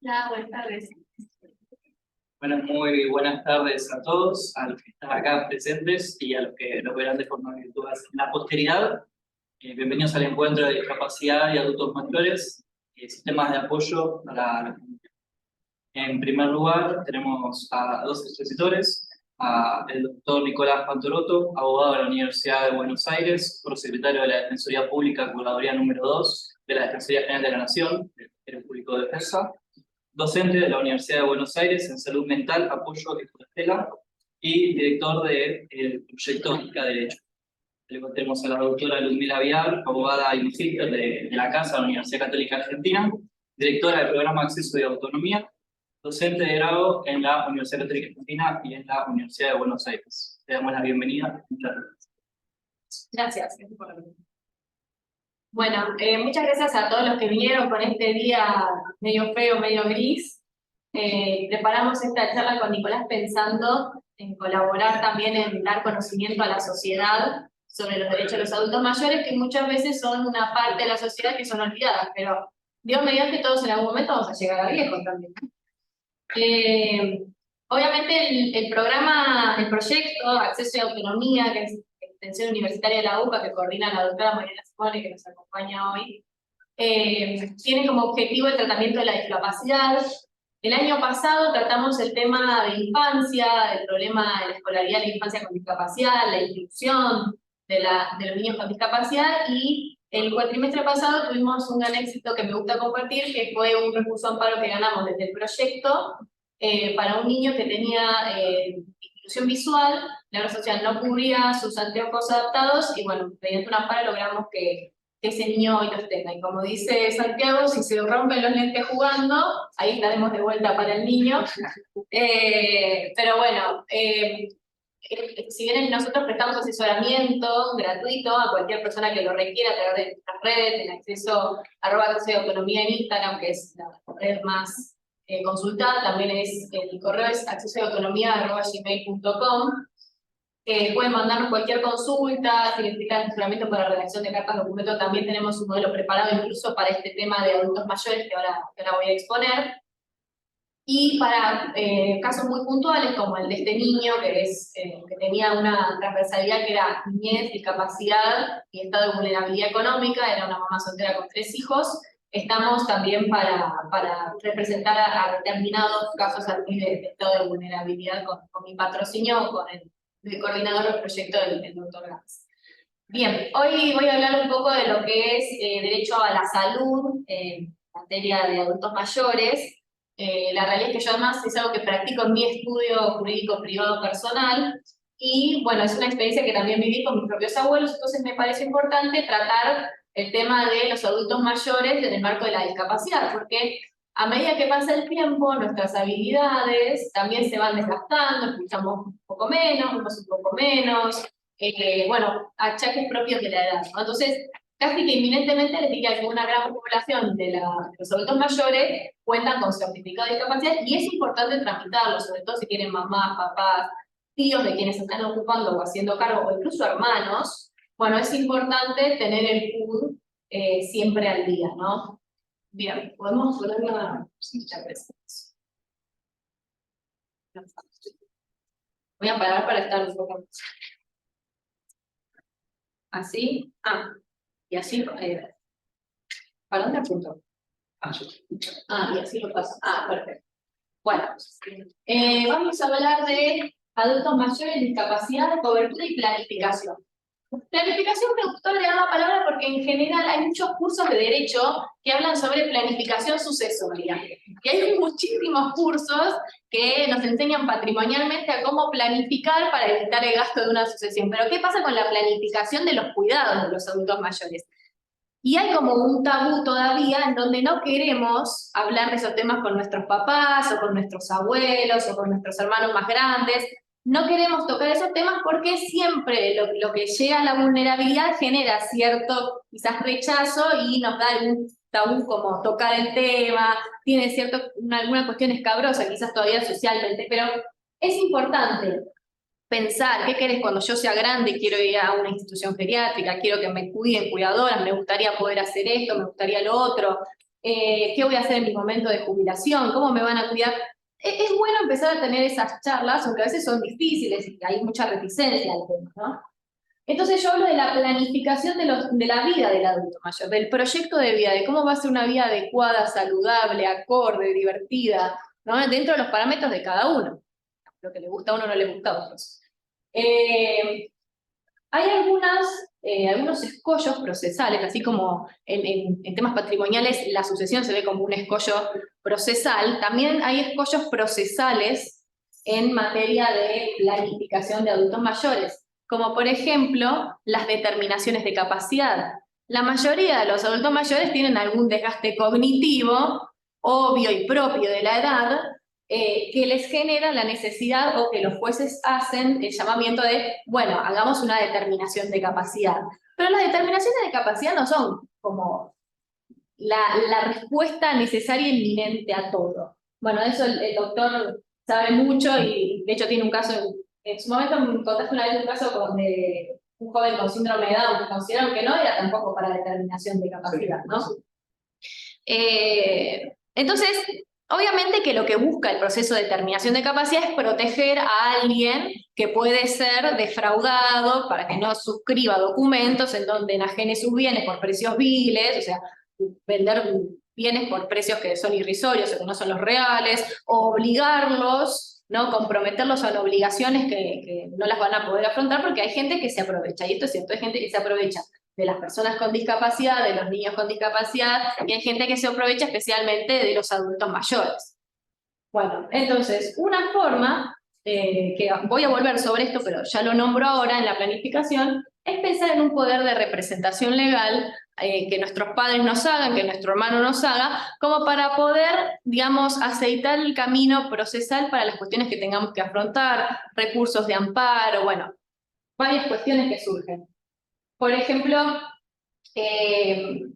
Hola, buenas tardes. Bueno, muy buenas tardes a todos, a los que están acá presentes y a los que lo verán de forma virtual en la posteridad. Bienvenidos al encuentro de discapacidad y adultos mayores, sistemas de apoyo para la comunidad. En primer lugar, tenemos a dos expositores, el doctor Nicolás Pantorotto, abogado de la Universidad de Buenos Aires, prosecretario de la Defensoría Pública, Curaduría número 2 de la Defensoría General de la Nación, del Ministerio Público de Defensa, docente de la Universidad de Buenos Aires en Salud Mental, Apoyo y Tutela, y director del proyecto Única Derecho. Luego tenemos a la doctora Ludmila Vial, abogada y magíster de la Casa de la Universidad Católica Argentina, directora del programa Acceso y Autonomía, docente de grado en la Universidad Católica Argentina y en la Universidad de Buenos Aires. Le damos la bienvenida. Muchas gracias. Gracias. Bueno, muchas gracias a todos los que vinieron con este día medio feo, medio gris. Preparamos esta charla con Nicolás pensando en colaborar también en dar conocimiento a la sociedad sobre los derechos de los adultos mayores, que muchas veces son una parte de la sociedad que son olvidadas, pero Dios mediante todos en algún momento vamos a llegar a viejos también. Obviamente el programa, el proyecto Acceso y Autonomía, que es Extensión Universitaria de la UCA, que coordina la doctora Mariana Simone, que nos acompaña hoy, tiene como objetivo el tratamiento de la discapacidad. El año pasado tratamos el tema de infancia, el problema de la escolaridad de la infancia con discapacidad, la inclusión de los niños con discapacidad, y el cuatrimestre pasado tuvimos un gran éxito que me gusta compartir, que fue un recurso amparo que ganamos desde el proyecto para un niño que tenía inclusión visual. La obra social no cubría sus anteojos adaptados, y bueno, mediante un amparo logramos que ese niño hoy los tenga. Y como dice Santiago, si se rompen los lentes jugando, ahí estaremos de vuelta para el niño. Pero bueno, si bien nosotros prestamos asesoramiento gratuito a cualquier persona que lo requiera a través de nuestras redes, en acceso @accesoyautonomía en Instagram, que es la red más consultada, también el correo es accesoyautonomía@gmail.com. Pueden mandarnos cualquier consulta, si necesitan asesoramiento para redacción de cartas documento, también tenemos un modelo preparado incluso para este tema de adultos mayores que ahora voy a exponer. Y para casos muy puntuales, como el de este niño, que tenía una transversalidad que era niñez, discapacidad y estado de vulnerabilidad económica, era una mamá soltera con 3 hijos, estamos también para representar a determinados casos de estado de vulnerabilidad con mi patrocinio, con el coordinador del proyecto del doctor Gans. Bien, hoy voy a hablar un poco de lo que es derecho a la salud en materia de adultos mayores. La realidad es que yo además es algo que practico en mi estudio jurídico privado personal, y bueno, es una experiencia que también viví con mis propios abuelos, entonces me parece importante tratar el tema de los adultos mayores en el marco de la discapacidad, porque a medida que pasa el tiempo, nuestras habilidades también se van desgastando, escuchamos un poco menos, vemos un poco menos, bueno, achaques propios de la edad, ¿no? Entonces, casi que inminentemente les diría que una gran población de los adultos mayores cuentan con certificado de discapacidad, y es importante tramitarlo, sobre todo si tienen mamás, papás, tíos de quienes están ocupando o haciendo cargo, o incluso hermanos. Bueno, es importante tener el PUD siempre al día, ¿no? Bien, podemos poner una presentación. Voy a parar para estar un poco más. Así, y así, ¿para dónde apunto? Y así lo paso. Perfecto. Bueno, vamos a hablar de adultos mayores, discapacidad, cobertura y planificación. Planificación me gustó agregar la palabra porque en general hay muchos cursos de derecho que hablan sobre planificación sucesoria. Y hay muchísimos cursos que nos enseñan patrimonialmente a cómo planificar para evitar el gasto de una sucesión. Pero ¿qué pasa con la planificación de los cuidados de los adultos mayores? Y hay como un tabú todavía en donde no queremos hablar de esos temas con nuestros papás, o con nuestros abuelos, o con nuestros hermanos más grandes. No queremos tocar esos temas porque siempre lo que llega a la vulnerabilidad genera cierto, quizás, rechazo, y nos da algún tabú como tocar el tema, tiene alguna cuestión escabrosa, quizás todavía socialmente, pero es importante pensar, ¿qué querés cuando yo sea grande? Quiero ir a una institución geriátrica, quiero que me cuiden cuidadoras, me gustaría poder hacer esto, me gustaría lo otro. ¿Qué voy a hacer en mi momento de jubilación? ¿Cómo me van a cuidar? Es bueno empezar a tener esas charlas, aunque a veces son difíciles y hay mucha reticencia al tema, ¿no? Entonces yo hablo de la planificación de la vida del adulto mayor, del proyecto de vida, de cómo va a ser una vida adecuada, saludable, acorde, divertida, ¿no? Dentro de los parámetros de cada uno. Lo que le gusta a uno no le gusta a otros. Hay algunos escollos procesales, así como en temas patrimoniales la sucesión se ve como un escollo procesal, también hay escollos procesales en materia de planificación de adultos mayores, como por ejemplo las determinaciones de capacidad. La mayoría de los adultos mayores tienen algún desgaste cognitivo, obvio y propio de la edad, que les genera la necesidad o que los jueces hacen el llamamiento de, bueno, hagamos una determinación de capacidad. Pero las determinaciones de capacidad no son como la respuesta necesaria e inminente a todo. Bueno, eso el doctor sabe mucho y de hecho tiene un caso, en su momento me contaste una vez un caso de un joven con síndrome de Down que consideraron que no era tampoco para determinación de capacidad, ¿no? Entonces, obviamente que lo que busca el proceso de determinación de capacidad es proteger a alguien que puede ser defraudado para que no suscriba documentos en donde enajene sus bienes por precios viles, o sea, vender bienes por precios que son irrisorios o que no son los reales, o obligarlos, ¿no? Comprometerlos a obligaciones que no las van a poder afrontar porque hay gente que se aprovecha, y esto es cierto, hay gente que se aprovecha de las personas con discapacidad, de los niños con discapacidad, y hay gente que se aprovecha especialmente de los adultos mayores. Bueno, entonces, una forma, que voy a volver sobre esto, pero ya lo nombro ahora en la planificación, es pensar en un poder de representación legal que nuestros padres nos hagan, que nuestro hermano nos haga, como para poder, digamos, aceitar el camino procesal para las cuestiones que tengamos que afrontar, recursos de amparo, bueno, varias cuestiones que surgen. Por ejemplo, en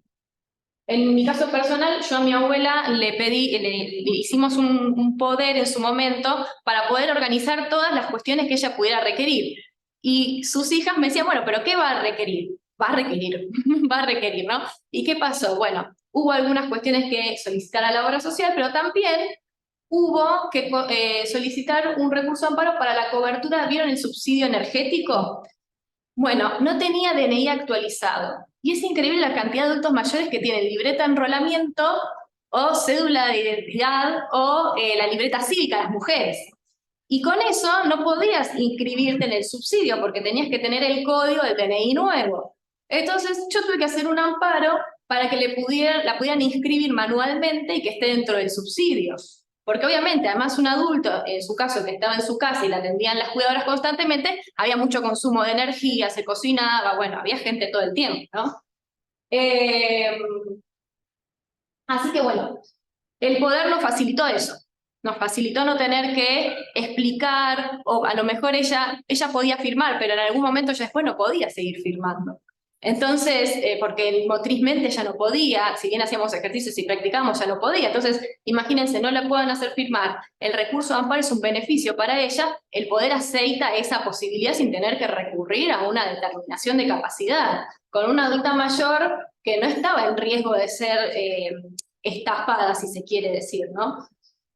mi caso personal, yo a mi abuela le pedí, le hicimos un poder en su momento para poder organizar todas las cuestiones que ella pudiera requerir. Y sus hijas me decían, bueno, pero ¿qué va a requerir? Va a requerir, va a requerir, ¿no? ¿Y qué pasó? Bueno, hubo algunas cuestiones que solicitar a la obra social, pero también hubo que solicitar un recurso de amparo para la cobertura, ¿vieron el subsidio energético? Bueno, no tenía DNI actualizado. Y es increíble la cantidad de adultos mayores que tienen libreta de enrolamiento o cédula de identidad o la libreta cívica, las mujeres. Y con eso no podías inscribirte en el subsidio porque tenías que tener el código del DNI nuevo. Entonces yo tuve que hacer un amparo para que la pudieran inscribir manualmente y que esté dentro del subsidio. Porque obviamente, además un adulto, en su caso que estaba en su casa y la atendían las cuidadoras constantemente, había mucho consumo de energía, se cocinaba, bueno, había gente todo el tiempo, ¿no? Así que bueno, el poder nos facilitó eso. Nos facilitó no tener que explicar, o a lo mejor ella podía firmar, pero en algún momento ya después no podía seguir firmando. Entonces, porque motrizmente ya no podía, si bien hacíamos ejercicios y practicamos, ya no podía. Entonces, imagínense, no la puedan hacer firmar. El recurso de amparo es un beneficio para ella, el poder aceita esa posibilidad sin tener que recurrir a una determinación de capacidad. Con una adulta mayor que no estaba en riesgo de ser estafada, si se quiere decir, ¿no?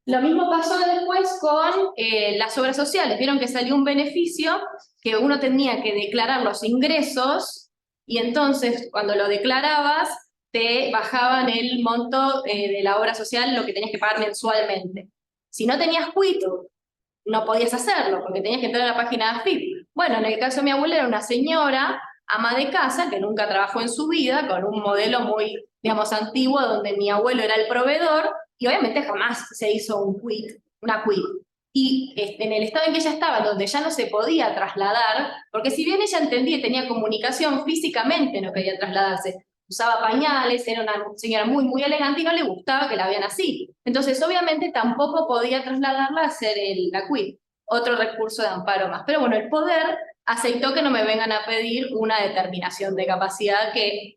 Lo mismo pasó después con las obras sociales. Vieron que salió un beneficio que uno tenía que declarar los ingresos y entonces cuando lo declarabas te bajaban el monto de la obra social, lo que tenías que pagar mensualmente. Si no tenías quito, no podías hacerlo porque tenías que entrar a la página de AFIP. Bueno, en el caso de mi abuela era una señora ama de casa que nunca trabajó en su vida, con un modelo muy, digamos, antiguo, donde mi abuelo era el proveedor, y obviamente jamás se hizo una quit. Y en el estado en que ella estaba, donde ya no se podía trasladar, porque si bien ella entendía y tenía comunicación, físicamente no quería trasladarse, usaba pañales, era una señora muy, muy elegante y no le gustaba que la vean así. Entonces, obviamente, tampoco podía trasladarla a hacer la quit, otro recurso de amparo más. Pero bueno, el poder aceptó que no me vengan a pedir una determinación de capacidad que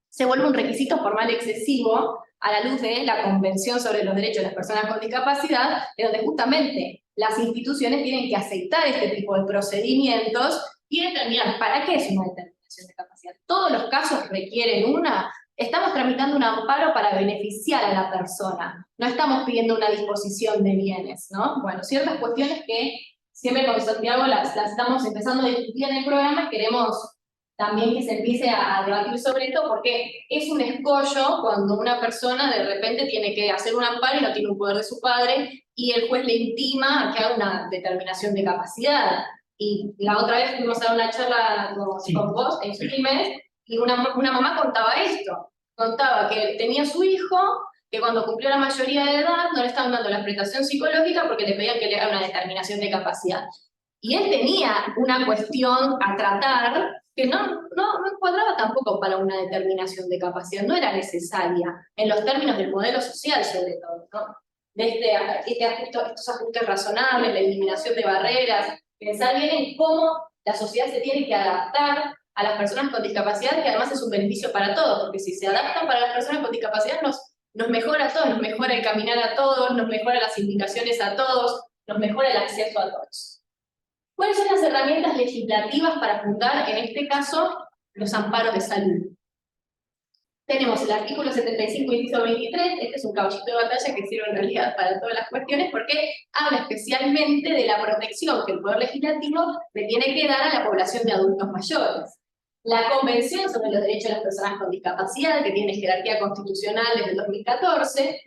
se vuelve un requisito formal excesivo a la luz de la Convención sobre los Derechos de las Personas con Discapacidad, en donde justamente las instituciones tienen que aceptar este tipo de procedimientos y determinar para qué es una determinación de capacidad. ¿Todos los casos requieren una? Estamos tramitando un amparo para beneficiar a la persona, no estamos pidiendo una disposición de bienes, ¿no? Bueno, ciertas cuestiones que siempre con Santiago las estamos empezando a discutir en el programa y queremos también que se empiece a debatir sobre esto, porque es un escollo cuando una persona de repente tiene que hacer un amparo y no tiene un poder de su padre, y el juez le intima a que haga una determinación de capacidad. Y la otra vez fuimos a dar una charla con vos en Quilmes, y una mamá contaba esto, contaba que tenía su hijo, que cuando cumplió la mayoría de edad no le estaban dando la prestación psicológica porque le pedían que le haga una determinación de capacidad. Y él tenía una cuestión a tratar que no encuadraba tampoco para una determinación de capacidad, no era necesaria, en los términos del modelo social sobre todo, ¿no? De estos ajustes razonables, la eliminación de barreras, pensar bien en cómo la sociedad se tiene que adaptar a las personas con discapacidad, que además es un beneficio para todos, porque si se adaptan para las personas con discapacidad nos mejora a todos, nos mejora el caminar a todos, nos mejora las indicaciones a todos, nos mejora el acceso a todos. ¿Cuáles son las herramientas legislativas para fundar, en este caso, los amparos de salud? Tenemos el artículo 75, inciso 23, este es un caballito de batalla que sirve en realidad para todas las cuestiones, porque habla especialmente de la protección que el Poder Legislativo le tiene que dar a la población de adultos mayores. La Convención sobre los Derechos de las Personas con Discapacidad, que tiene jerarquía constitucional desde el 2014,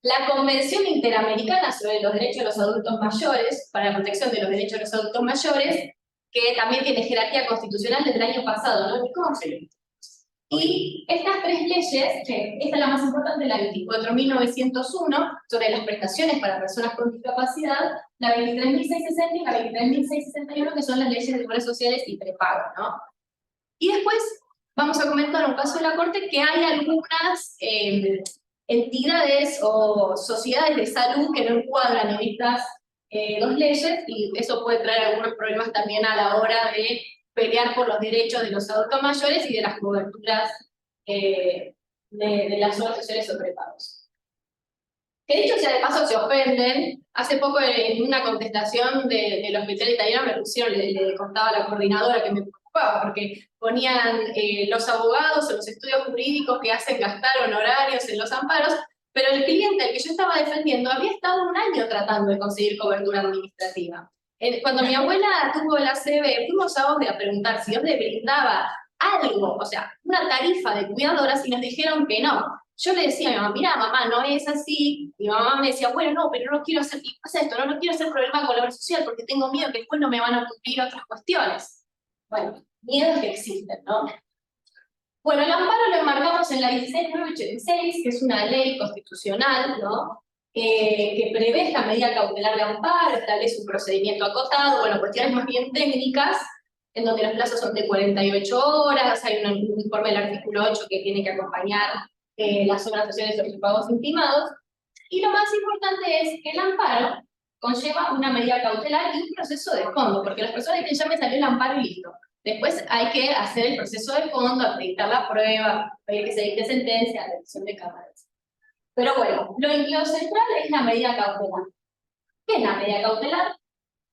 la Convención Interamericana sobre los Derechos de los Adultos Mayores, para la protección de los derechos de los adultos mayores, que también tiene jerarquía constitucional desde el año pasado, ¿no? Y estas tres leyes, que esta es la más importante, la 24.901, sobre las prestaciones para personas con discapacidad, la 23.660 y la 23.661, que son las leyes de seguridad sociales y prepago, ¿no? Y después vamos a comentar un caso de la Corte que hay algunas entidades o sociedades de salud que no encuadran en estas dos leyes, y eso puede traer algunos problemas también a la hora de pelear por los derechos de los adultos mayores y de las coberturas de las obras sociales o prepagos. Que dicho sea de paso, se ofenden. Hace poco en una contestación del hospital italiano me pusieron, le contaba a la coordinadora que me preocupaba, porque ponían los abogados o los estudios jurídicos que hacen gastar honorarios en los amparos, pero el cliente al que yo estaba defendiendo había estado un año tratando de conseguir cobertura administrativa. Cuando mi abuela tuvo el ACV, fuimos a OSDE a preguntar si OSDE brindaba algo, o sea, una tarifa de cuidadoras, y nos dijeron que no. Yo le decía a mi mamá, mira, mamá, no es así. Mi mamá me decía, bueno, no, pero no quiero hacer, pasa esto, no quiero hacer problema con la obra social porque tengo miedo que después no me van a cumplir otras cuestiones. Bueno, miedos que existen, ¿no? Bueno, el amparo lo enmarcamos en la 16.986, que es una ley constitucional, ¿no? Que prevé esta medida cautelar de amparo, establece un procedimiento acotado, bueno, cuestiones más bien técnicas, en donde los plazos son de 48 horas, hay un informe del artículo 8 que tiene que acompañar las obras sociales o los pagos intimados, y lo más importante es que el amparo conlleva una medida cautelar y un proceso de fondo, porque las personas dicen, ya me salió el amparo y listo. Después hay que hacer el proceso de fondo, acreditar la prueba, pedir que se dicte sentencia, la decisión de cámaras. Pero bueno, lo central es la medida cautelar. ¿Qué es la medida cautelar?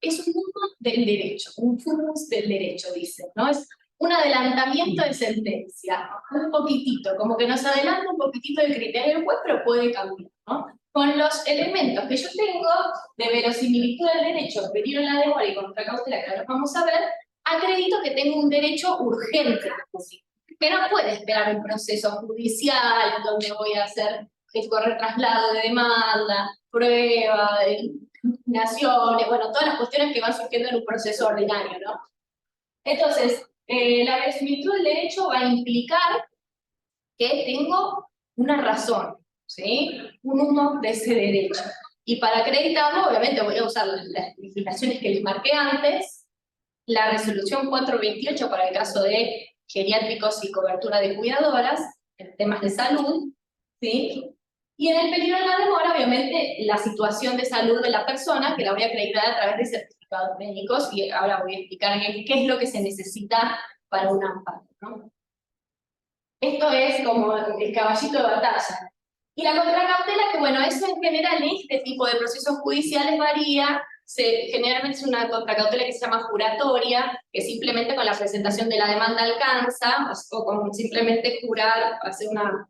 Es un fumus del derecho, un fumus del derecho, dice, ¿no? Es un adelantamiento de sentencia, un poquitito, como que nos adelanta un poquitito el criterio del juez, pero puede cambiar, ¿no? Con los elementos que yo tengo de verosimilitud del derecho, peligro en la demora y contracautela, que ahora vamos a ver, acredito que tengo un derecho urgente, que no puede esperar un proceso judicial donde voy a hacer correr traslado de demanda, prueba, impugnaciones, bueno, todas las cuestiones que van surgiendo en un proceso ordinario, ¿no? Entonces, la verosimilitud del derecho va a implicar que tengo una razón, ¿sí? Un uso de ese derecho. Y para acreditarlo, obviamente voy a usar las legislaciones que les marqué antes, la resolución 428 para el caso de geriátricos y cobertura de cuidadoras, en temas de salud, ¿sí? Y en el peligro de la demora, obviamente, la situación de salud de la persona, que la voy a acreditar a través de certificados médicos, y ahora voy a explicar qué es lo que se necesita para un amparo, ¿no? Esto es como el caballito de batalla. Y la contracautela, que bueno, eso en general en este tipo de procesos judiciales varía generalmente es una contracautela que se llama juratoria, que simplemente con la presentación de la demanda alcanza, o con simplemente jurar, hacer una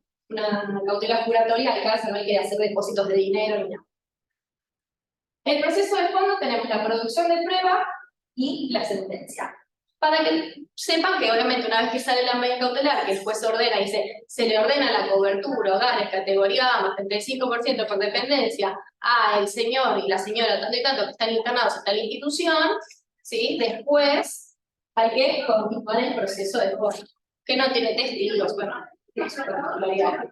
cautela juratoria alcanza, no hay que hacer depósitos de dinero ni nada. El proceso de fondo tenemos la producción de prueba y la sentencia. Para que sepan que obviamente una vez que sale la medida cautelar, que el juez ordena y se le ordena la cobertura, hogares, categoría A, más 35% por dependencia, a el señor y la señora tanto y tanto que están internados en tal institución, ¿sí? Después hay que continuar el proceso de fondo, que no tiene testigos, bueno, no es particularidad.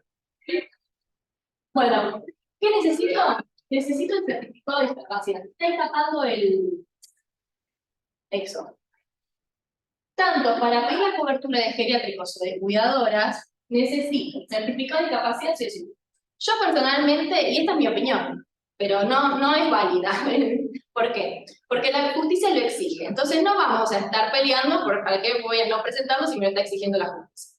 Bueno, ¿qué necesito? Necesito el certificado de discapacidad. Está escapando el EXO. Tanto para pedir la cobertura de geriátricos o de cuidadoras, necesito certificado de discapacidad, sí o sí. Yo personalmente, y esta es mi opinión, pero no es válida. ¿Por qué? Porque la justicia lo exige. Entonces no vamos a estar peleando por para qué voy a no presentarlo si me lo está exigiendo la justicia.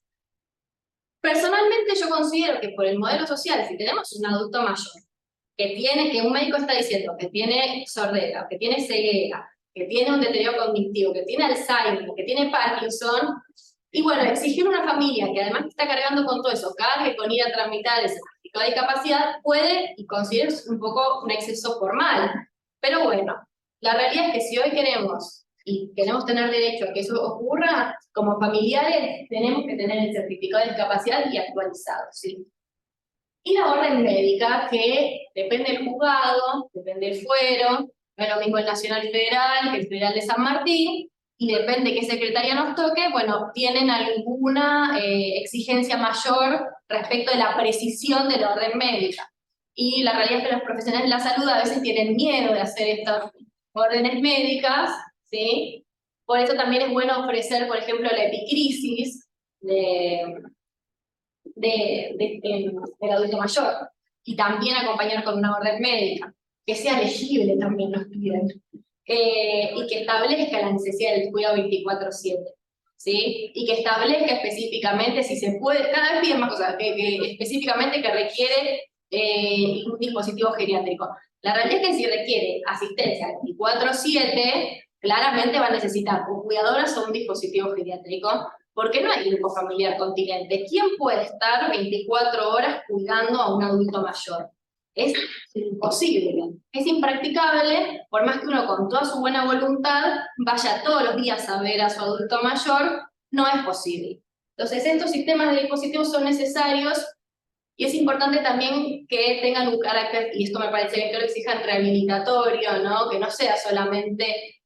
Personalmente yo considero que por el modelo social, si tenemos un adulto mayor, que un médico está diciendo que tiene sordera, que tiene ceguera, que tiene un deterioro cognitivo, que tiene Alzheimer, que tiene Parkinson, y bueno, exigir una familia que además está cargando con todo eso, cargue con ir a tramitar ese certificado de discapacidad, puede y considero un poco un exceso formal. Pero bueno, la realidad es que si hoy queremos y queremos tener derecho a que eso ocurra, como familiares tenemos que tener el certificado de discapacidad y actualizado, ¿sí? Y la orden médica, que depende del juzgado, depende del fuero, no es lo mismo el Nacional y Federal que el Federal de San Martín, y depende qué secretaría nos toque, bueno, tienen alguna exigencia mayor respecto de la precisión de la orden médica. Y la realidad es que los profesionales de la salud a veces tienen miedo de hacer estas órdenes médicas, ¿sí? Por eso también es bueno ofrecer, por ejemplo, la epicrisis del adulto mayor, y también acompañar con una orden médica, que sea legible también nos piden, y que establezca la necesidad del cuidado 24/7, ¿sí? Y que establezca específicamente si se puede, cada vez piden más cosas, que específicamente que requiere un dispositivo geriátrico. La realidad es que si requiere asistencia 24/7, claramente va a necesitar un cuidadoras o un dispositivo geriátrico, porque no hay grupo familiar continente. ¿Quién puede estar 24 horas cuidando a un adulto mayor? Es imposible, es impracticable, por más que uno con toda su buena voluntad vaya todos los días a ver a su adulto mayor, no es posible. Entonces estos sistemas de dispositivos son necesarios, y es importante también que tengan un carácter, y esto me parece bien que lo exijan, rehabilitatorio, ¿no? Que no sea solamente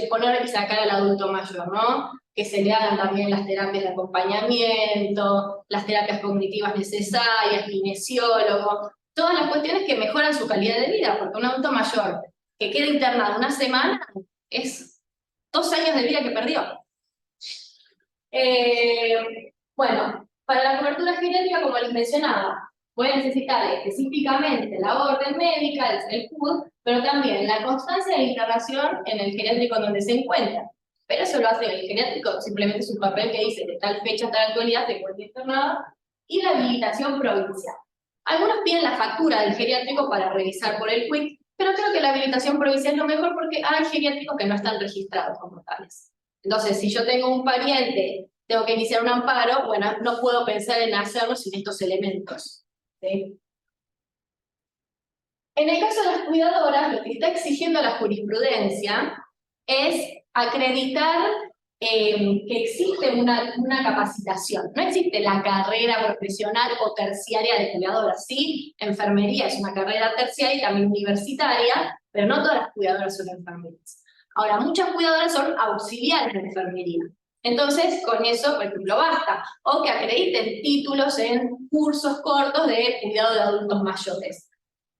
poner y sacar al adulto mayor, ¿no? Que se le hagan también las terapias de acompañamiento, las terapias cognitivas necesarias, kinesiólogo, todas las cuestiones que mejoran su calidad de vida, porque un adulto mayor que queda internado una semana es 2 años de vida que perdió. Bueno, para la cobertura geriátrica, como les mencionaba, voy a necesitar específicamente la orden médica, el CUD, pero también la constancia de internación en el geriátrico donde se encuentra. Pero eso lo hace el geriátrico, simplemente es un papel que dice de tal fecha a tal actualidad se encuentra internado, y la habilitación provincial. Algunos piden la factura del geriátrico para revisar por el QUIC, pero creo que la habilitación provincial es lo mejor porque hay geriátricos que no están registrados como tales. Entonces, si yo tengo un pariente, tengo que iniciar un amparo, bueno, no puedo pensar en hacerlo sin estos elementos, ¿sí? En el caso de las cuidadoras, lo que está exigiendo la jurisprudencia es acreditar que existe una capacitación. No existe la carrera profesional o terciaria de cuidadora. Sí, enfermería es una carrera terciaria y también universitaria, pero no todas las cuidadoras son enfermeras. Ahora, muchas cuidadoras son auxiliares de enfermería. Entonces, con eso, por ejemplo, basta. O que acrediten títulos en cursos cortos de cuidado de adultos mayores.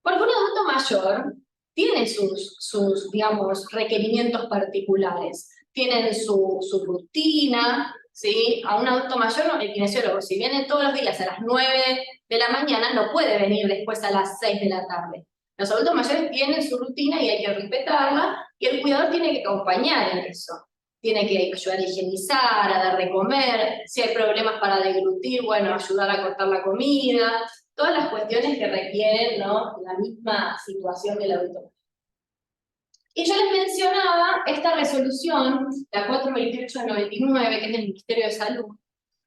Porque un adulto mayor tiene sus digamos, requerimientos particulares. Tienen su rutina, ¿sí? A un adulto mayor, el kinesiólogo, si viene todos los días a las 9 de la mañana, no puede venir después a las 6 de la tarde. Los adultos mayores tienen su rutina y hay que respetarla, y el cuidador tiene que acompañar en eso. Tiene que ayudar a higienizar, a dar de comer, si hay problemas para deglutir, bueno, ayudar a cortar la comida, todas las cuestiones que requieren, ¿no?, la misma situación del adulto mayor. Y yo les mencionaba esta resolución, la 428/99, que es del Ministerio de Salud,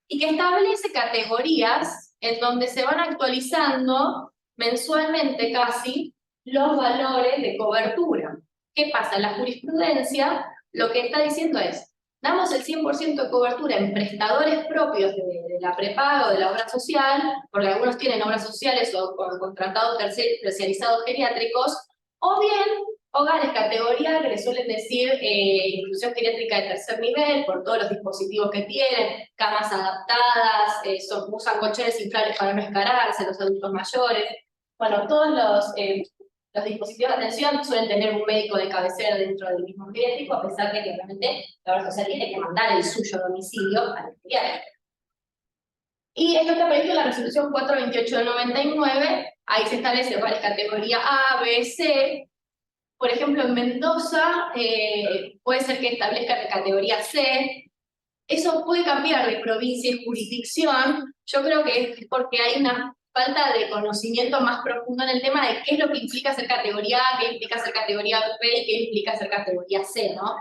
y que establece categorías en donde se van actualizando mensualmente casi los valores de cobertura. ¿Qué pasa? La jurisprudencia lo que está diciendo es, damos el 100% de cobertura en prestadores propios de la prepaga o de la obra social, porque algunos tienen obras sociales o contratados terciarizados geriátricos, o bien hogares categoría que le suelen decir inclusión geriátrica de tercer nivel, por todos los dispositivos que tienen, camas adaptadas, usan colchones inflables para no escararse, los adultos mayores. Bueno, todos los dispositivos de atención suelen tener un médico de cabecera dentro del mismo geriátrico, a pesar de que realmente la obra social tiene que mandar el suyo domicilio al geriátrico. Y esto está previsto en la resolución 428/99, ahí se establece varias categorías A, B, C. Por ejemplo, en Mendoza puede ser que establezca la categoría C. Eso puede cambiar de provincia y jurisdicción. Yo creo que es porque hay una falta de conocimiento más profundo en el tema de qué es lo que implica ser categoría A, qué implica ser categoría B y qué implica ser categoría C, ¿no?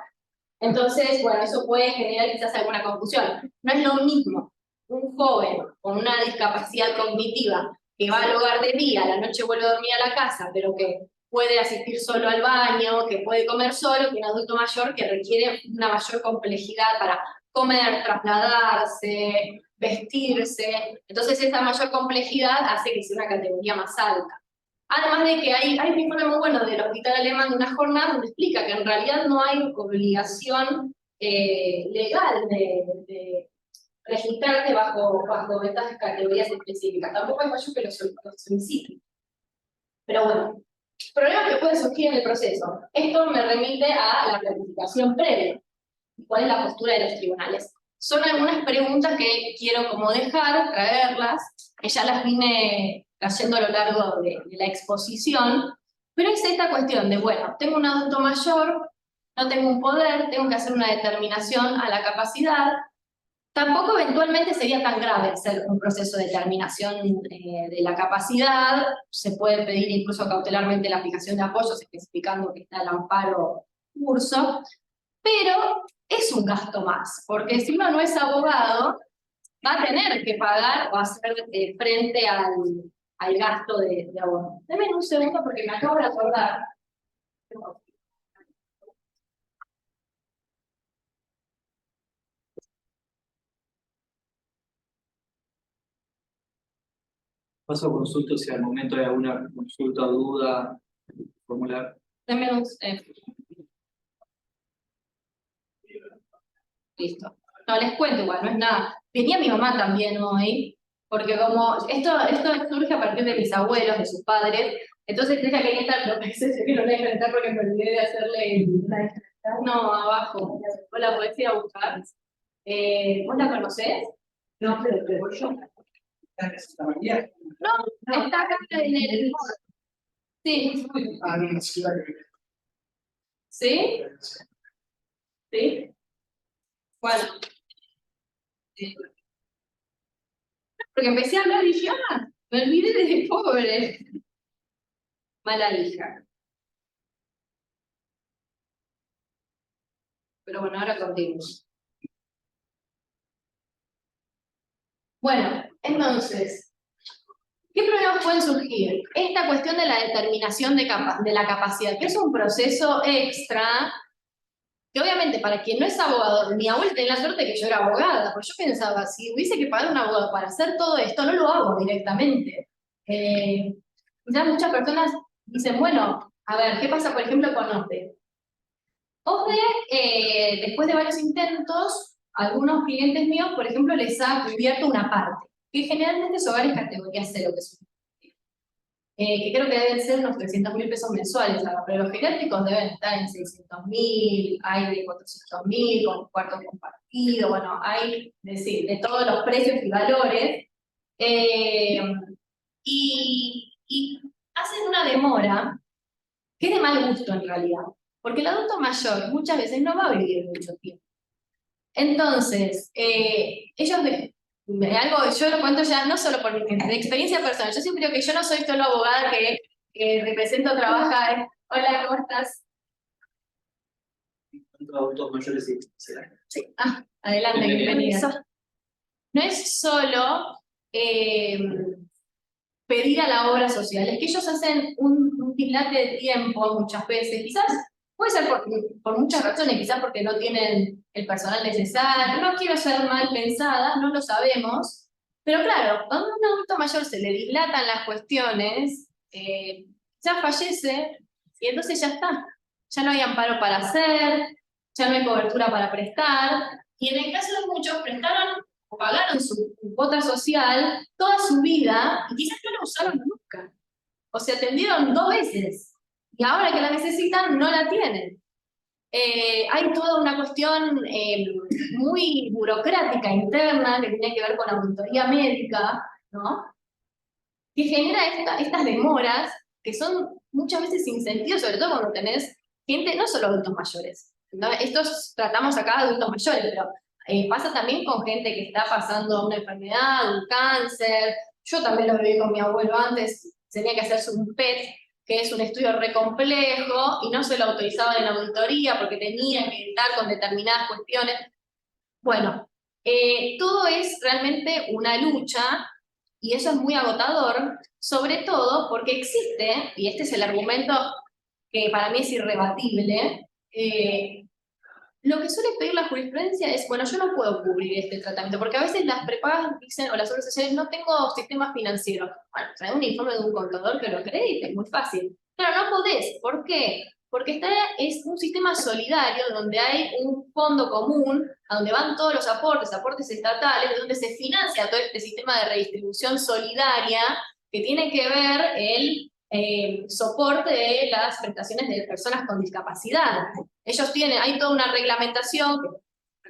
Entonces, bueno, eso puede generar quizás alguna confusión. No es lo mismo un joven con una discapacidad cognitiva que va al hogar de día, a la noche vuelve a dormir a la casa, pero que puede asistir solo al baño, que puede comer solo, que un adulto mayor que requiere una mayor complejidad para comer, trasladarse, vestirse. Entonces esa mayor complejidad hace que sea una categoría más alta. Además de que hay un informe muy bueno del Hospital Alemán de una jornada donde explica que en realidad no hay obligación legal de registrarte bajo estas categorías específicas. Tampoco hay fallo que lo solicite. Pero bueno, problemas que pueden surgir en el proceso. Esto me remite a la planificación previa. ¿Cuál es la postura de los tribunales? Son algunas preguntas que quiero como dejar, traerlas, que ya las vine trayendo a lo largo de la exposición, pero es esta cuestión de, bueno, tengo un adulto mayor, no tengo un poder, tengo que hacer una determinación a la capacidad. Tampoco eventualmente sería tan grave hacer un proceso de determinación de la capacidad, se puede pedir incluso cautelarmente la aplicación de apoyos, especificando que está el amparo curso, pero es un gasto más, porque si uno no es abogado, va a tener que pagar o hacer frente al gasto de abono. Denme un segundo porque me acabo de acordar. Paso a consulta si al momento hay alguna consulta o duda, formular. Denme un listo. No, les cuento igual, no es nada. Venía mi mamá también hoy, porque como esto surge a partir de mis abuelos, de sus padres, entonces ella quería estar, pero parece que no la dejan entrar porque me olvidé de hacerle la no, abajo. ¿Vos la podés ir a buscar? ¿Vos la conocés? No, pero voy yo. No, está acá en el... Sí. ¿Sí? ¿Sí? Bueno. Porque empecé a hablar y dije, me olvidé de pobre. Mala hija. Pero bueno, ahora continuamos. Bueno, entonces, ¿qué problemas pueden surgir? Esta cuestión de la determinación de la capacidad, que es un proceso extra, que obviamente para quien no es abogado, mi abuela tenía la suerte de que yo era abogada, porque yo pensaba, si hubiese que pagar un abogado para hacer todo esto, no lo hago directamente. Ya muchas personas dicen, bueno, a ver, ¿qué pasa, por ejemplo, con OPE? OPE, después de varios intentos, algunos clientes míos, por ejemplo, les ha cubierto una parte, que generalmente es hogares categoría 0, que creo que deben ser unos 300.000 pesos mensuales, pero los geriátricos deben estar en 600.000, hay de 400.000, con cuartos compartidos, bueno, hay de todos los precios y valores, y hacen una demora que es de mal gusto en realidad, porque el adulto mayor muchas veces no va a vivir mucho tiempo. Entonces, ellos algo, yo lo cuento ya no solo por mi experiencia personal, yo siempre digo que yo no soy solo abogada que represento trabajar. Hola, ¿cómo estás? Centro de Adultos Mayores y Discapacidad. Sí. Adelante, bienvenida. No es solo pedir a la obra social, es que ellos hacen un dilate de tiempo muchas veces, quizás puede ser por muchas razones, quizás porque no tienen el personal necesario, no quiero ser mal pensada, no lo sabemos, pero claro, cuando a un adulto mayor se le dilatan las cuestiones, ya fallece y entonces ya está, ya no hay amparo para hacer, ya no hay cobertura para prestar, y en el caso de muchos prestaron o pagaron su cuota social toda su vida y quizás no la usaron nunca. O se atendieron 2 veces y ahora que la necesitan no la tienen. Hay toda una cuestión muy burocrática interna que tiene que ver con auditoría médica, ¿no? Que genera estas demoras que son muchas veces sin sentido, sobre todo cuando tenés gente, no solo adultos mayores. ¿No? Estos tratamos acá de adultos mayores, pero pasa también con gente que está pasando una enfermedad, un cáncer. Yo también lo viví con mi abuelo antes, tenía que hacerse un PET, que es un estudio re complejo, y no se lo autorizaban en la auditoría porque tenía que estar con determinadas cuestiones. Bueno, todo es realmente una lucha, y eso es muy agotador, sobre todo porque existe, y este es el argumento que para mí es irrebatible, lo que suele pedir la jurisprudencia es, bueno, yo no puedo cubrir este tratamiento, porque a veces las prepagas dicen, o las obras sociales, no tengo sistema financiero. Bueno, trae un informe de un contador que lo acredite, es muy fácil. Claro, no podés. ¿Por qué? Porque es un sistema solidario donde hay un fondo común, a donde van todos los aportes estatales, donde se financia todo este sistema de redistribución solidaria que tiene que ver el soporte de las prestaciones de personas con discapacidad. Ellos hay toda una reglamentación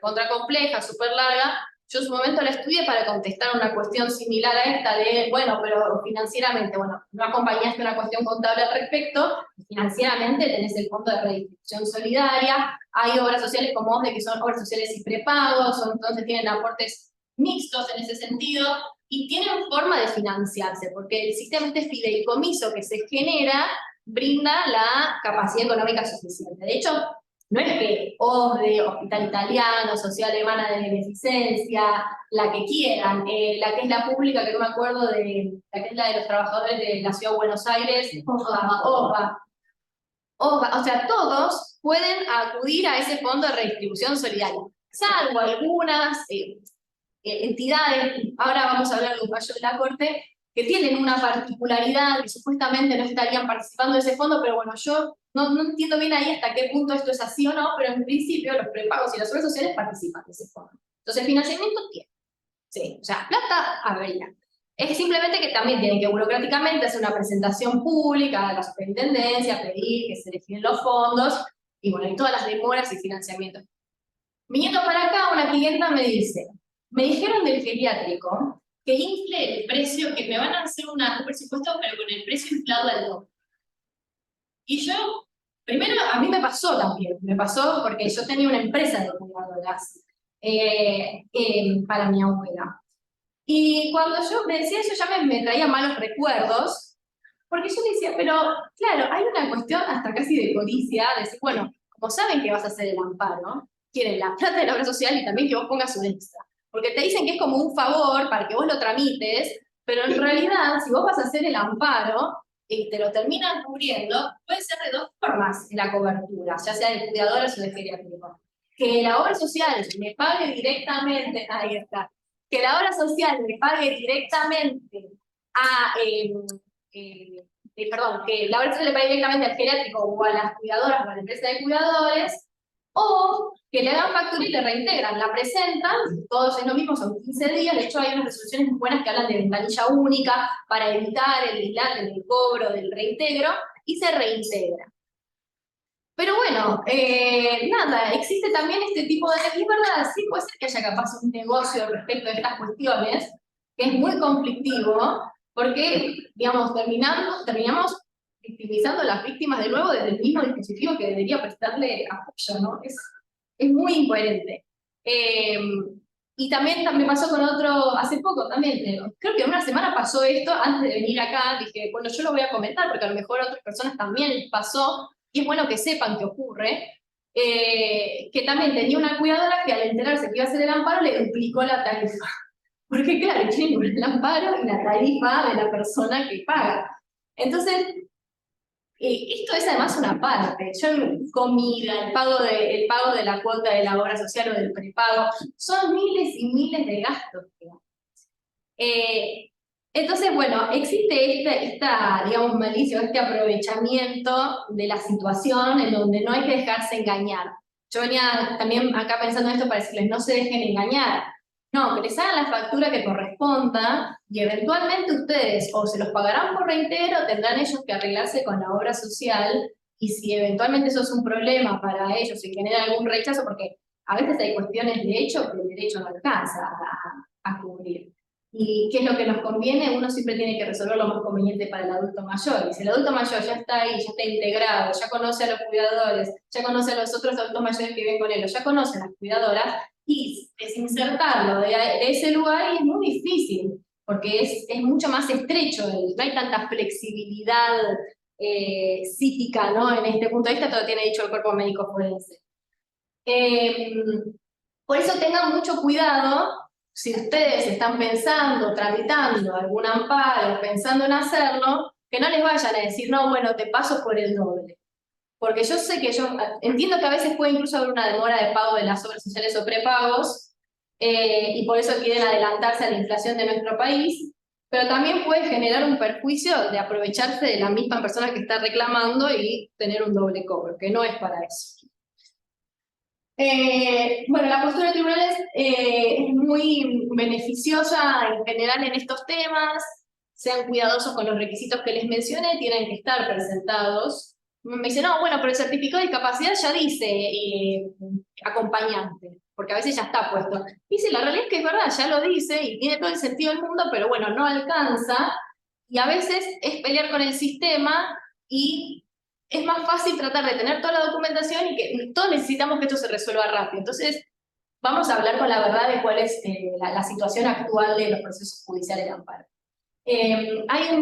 contra compleja, súper larga. Yo en su momento la estudié para contestar una cuestión similar a esta de, bueno, pero financieramente, bueno, no acompañaste una cuestión contable al respecto, financieramente tenés el Fondo de Redistribución Solidaria, hay obras sociales como OSDE que son obras sociales y prepagos, entonces tienen aportes mixtos en ese sentido, y tienen forma de financiarse, porque el sistema este fideicomiso que se genera brinda la capacidad económica suficiente. De hecho, no es que OSDE, Hospital Italiano, Sociedad Alemana de Beneficencia, la que quieran, la que es la pública, que no me acuerdo de, la que es la de los trabajadores de la Ciudad de Buenos Aires, OPA, o sea, todos pueden acudir a ese fondo de redistribución solidaria, salvo algunas entidades, ahora vamos a hablar de un fallo de la Corte, que tienen una particularidad, que supuestamente no estarían participando de ese fondo, pero bueno, yo no entiendo bien ahí hasta qué punto esto es así o no, pero en principio los prepagos y las obras sociales participan de ese fondo. Entonces, financiamiento tiene. Sí, o sea, plata habría. Es simplemente que también tienen que burocráticamente hacer una presentación pública a la superintendencia, pedir que se definen los fondos, y bueno, y todas las demoras y financiamiento. Viniendo para acá, una clienta me dice, me dijeron del geriátrico que infle el precio, que me van a hacer un presupuesto, pero con el precio inflado al doble. Y yo, primero, a mí me pasó también, me pasó porque yo tenía una empresa de cuidadoras para mi abuela. Y cuando yo me decía eso, ya me traía malos recuerdos, porque yo decía, pero claro, hay una cuestión hasta casi de codicia, de decir, bueno, como saben que vas a hacer el amparo, quieren la plata de la obra social y también que vos pongas un extra. Porque te dicen que es como un favor para que vos lo tramites, pero en realidad, si vos vas a hacer el amparo y te lo terminan cubriendo, puede ser de 2 formas la cobertura, ya sea de cuidadoras o de geriátrico. Que la obra social me pague directamente, ahí está, que la obra social le pague directamente a, perdón, que la obra social le pague directamente al geriátrico o a las cuidadoras o a la empresa de cuidadores, o que le hagan factura y le reintegran, la presentan, todos es lo mismo, son 15 días, de hecho hay unas resoluciones muy buenas que hablan de ventanilla única para evitar el dislate del cobro, del reintegro, y se reintegra. Pero bueno, nada, existe también este tipo de... Es verdad, sí puede ser que haya capaz un negocio respecto a estas cuestiones, que es muy conflictivo, porque, digamos, terminamos victimizando a las víctimas de nuevo desde el mismo dispositivo que debería prestarle apoyo, ¿no? Es muy incoherente. Y también me pasó con otro, hace poco también, creo que una semana pasó esto, antes de venir acá, dije, bueno, yo lo voy a comentar, porque a lo mejor a otras personas también les pasó, y es bueno que sepan qué ocurre. que también tenía una cuidadora que al enterarse que iba a hacer el amparo le duplicó la tarifa. Porque claro, tienen el amparo y la tarifa de la persona que paga. Entonces, esto es además una parte. Yo, comida, el pago de la cuota de la obra social o del prepago, son miles y miles de gastos. Entonces, bueno, existe digamos, malicia, este aprovechamiento de la situación en donde no hay que dejarse engañar. Yo venía también acá pensando en esto para decirles, no se dejen engañar. No, que les hagan la factura que corresponda y eventualmente ustedes o se los pagarán por reitero o tendrán ellos que arreglarse con la obra social y si eventualmente eso es un problema para ellos y genera algún rechazo, porque a veces hay cuestiones de hecho que el derecho no alcanza a cubrir. ¿Y qué es lo que nos conviene? Uno siempre tiene que resolver lo más conveniente para el adulto mayor. Y si el adulto mayor ya está ahí, ya está integrado, ya conoce a los cuidadores, ya conoce a los otros adultos mayores que viven con él, o ya conoce a las cuidadoras, y desinsertarlo de ese lugar y es muy difícil, porque es mucho más estrecho, no hay tanta flexibilidad psíquica, ¿no? En este punto de vista, todo tiene dicho el cuerpo médico forense. Por eso tengan mucho cuidado. Si ustedes están pensando, tramitando algún amparo, pensando en hacerlo, que no les vayan a decir, no, bueno, te paso por el doble. Porque yo sé que entiendo que a veces puede incluso haber una demora de pago de las obras sociales o prepagos, y por eso quieren adelantarse a la inflación de nuestro país, pero también puede generar un perjuicio de aprovecharse de la misma persona que está reclamando y tener un doble cobro, que no es para eso. Bueno, la postura de tribunales es muy beneficiosa en general en estos temas. Sean cuidadosos con los requisitos que les mencioné, tienen que estar presentados. Me dicen, no, bueno, pero el certificado de discapacidad ya dice acompañante, porque a veces ya está puesto. Dice, la realidad es que es verdad, ya lo dice y tiene todo el sentido del mundo, pero bueno, no alcanza. Y a veces es pelear con el sistema y es más fácil tratar de tener toda la documentación y que todos necesitamos que esto se resuelva rápido. Entonces, vamos a hablar con la verdad de cuál es la situación actual de los procesos judiciales de amparo. Hay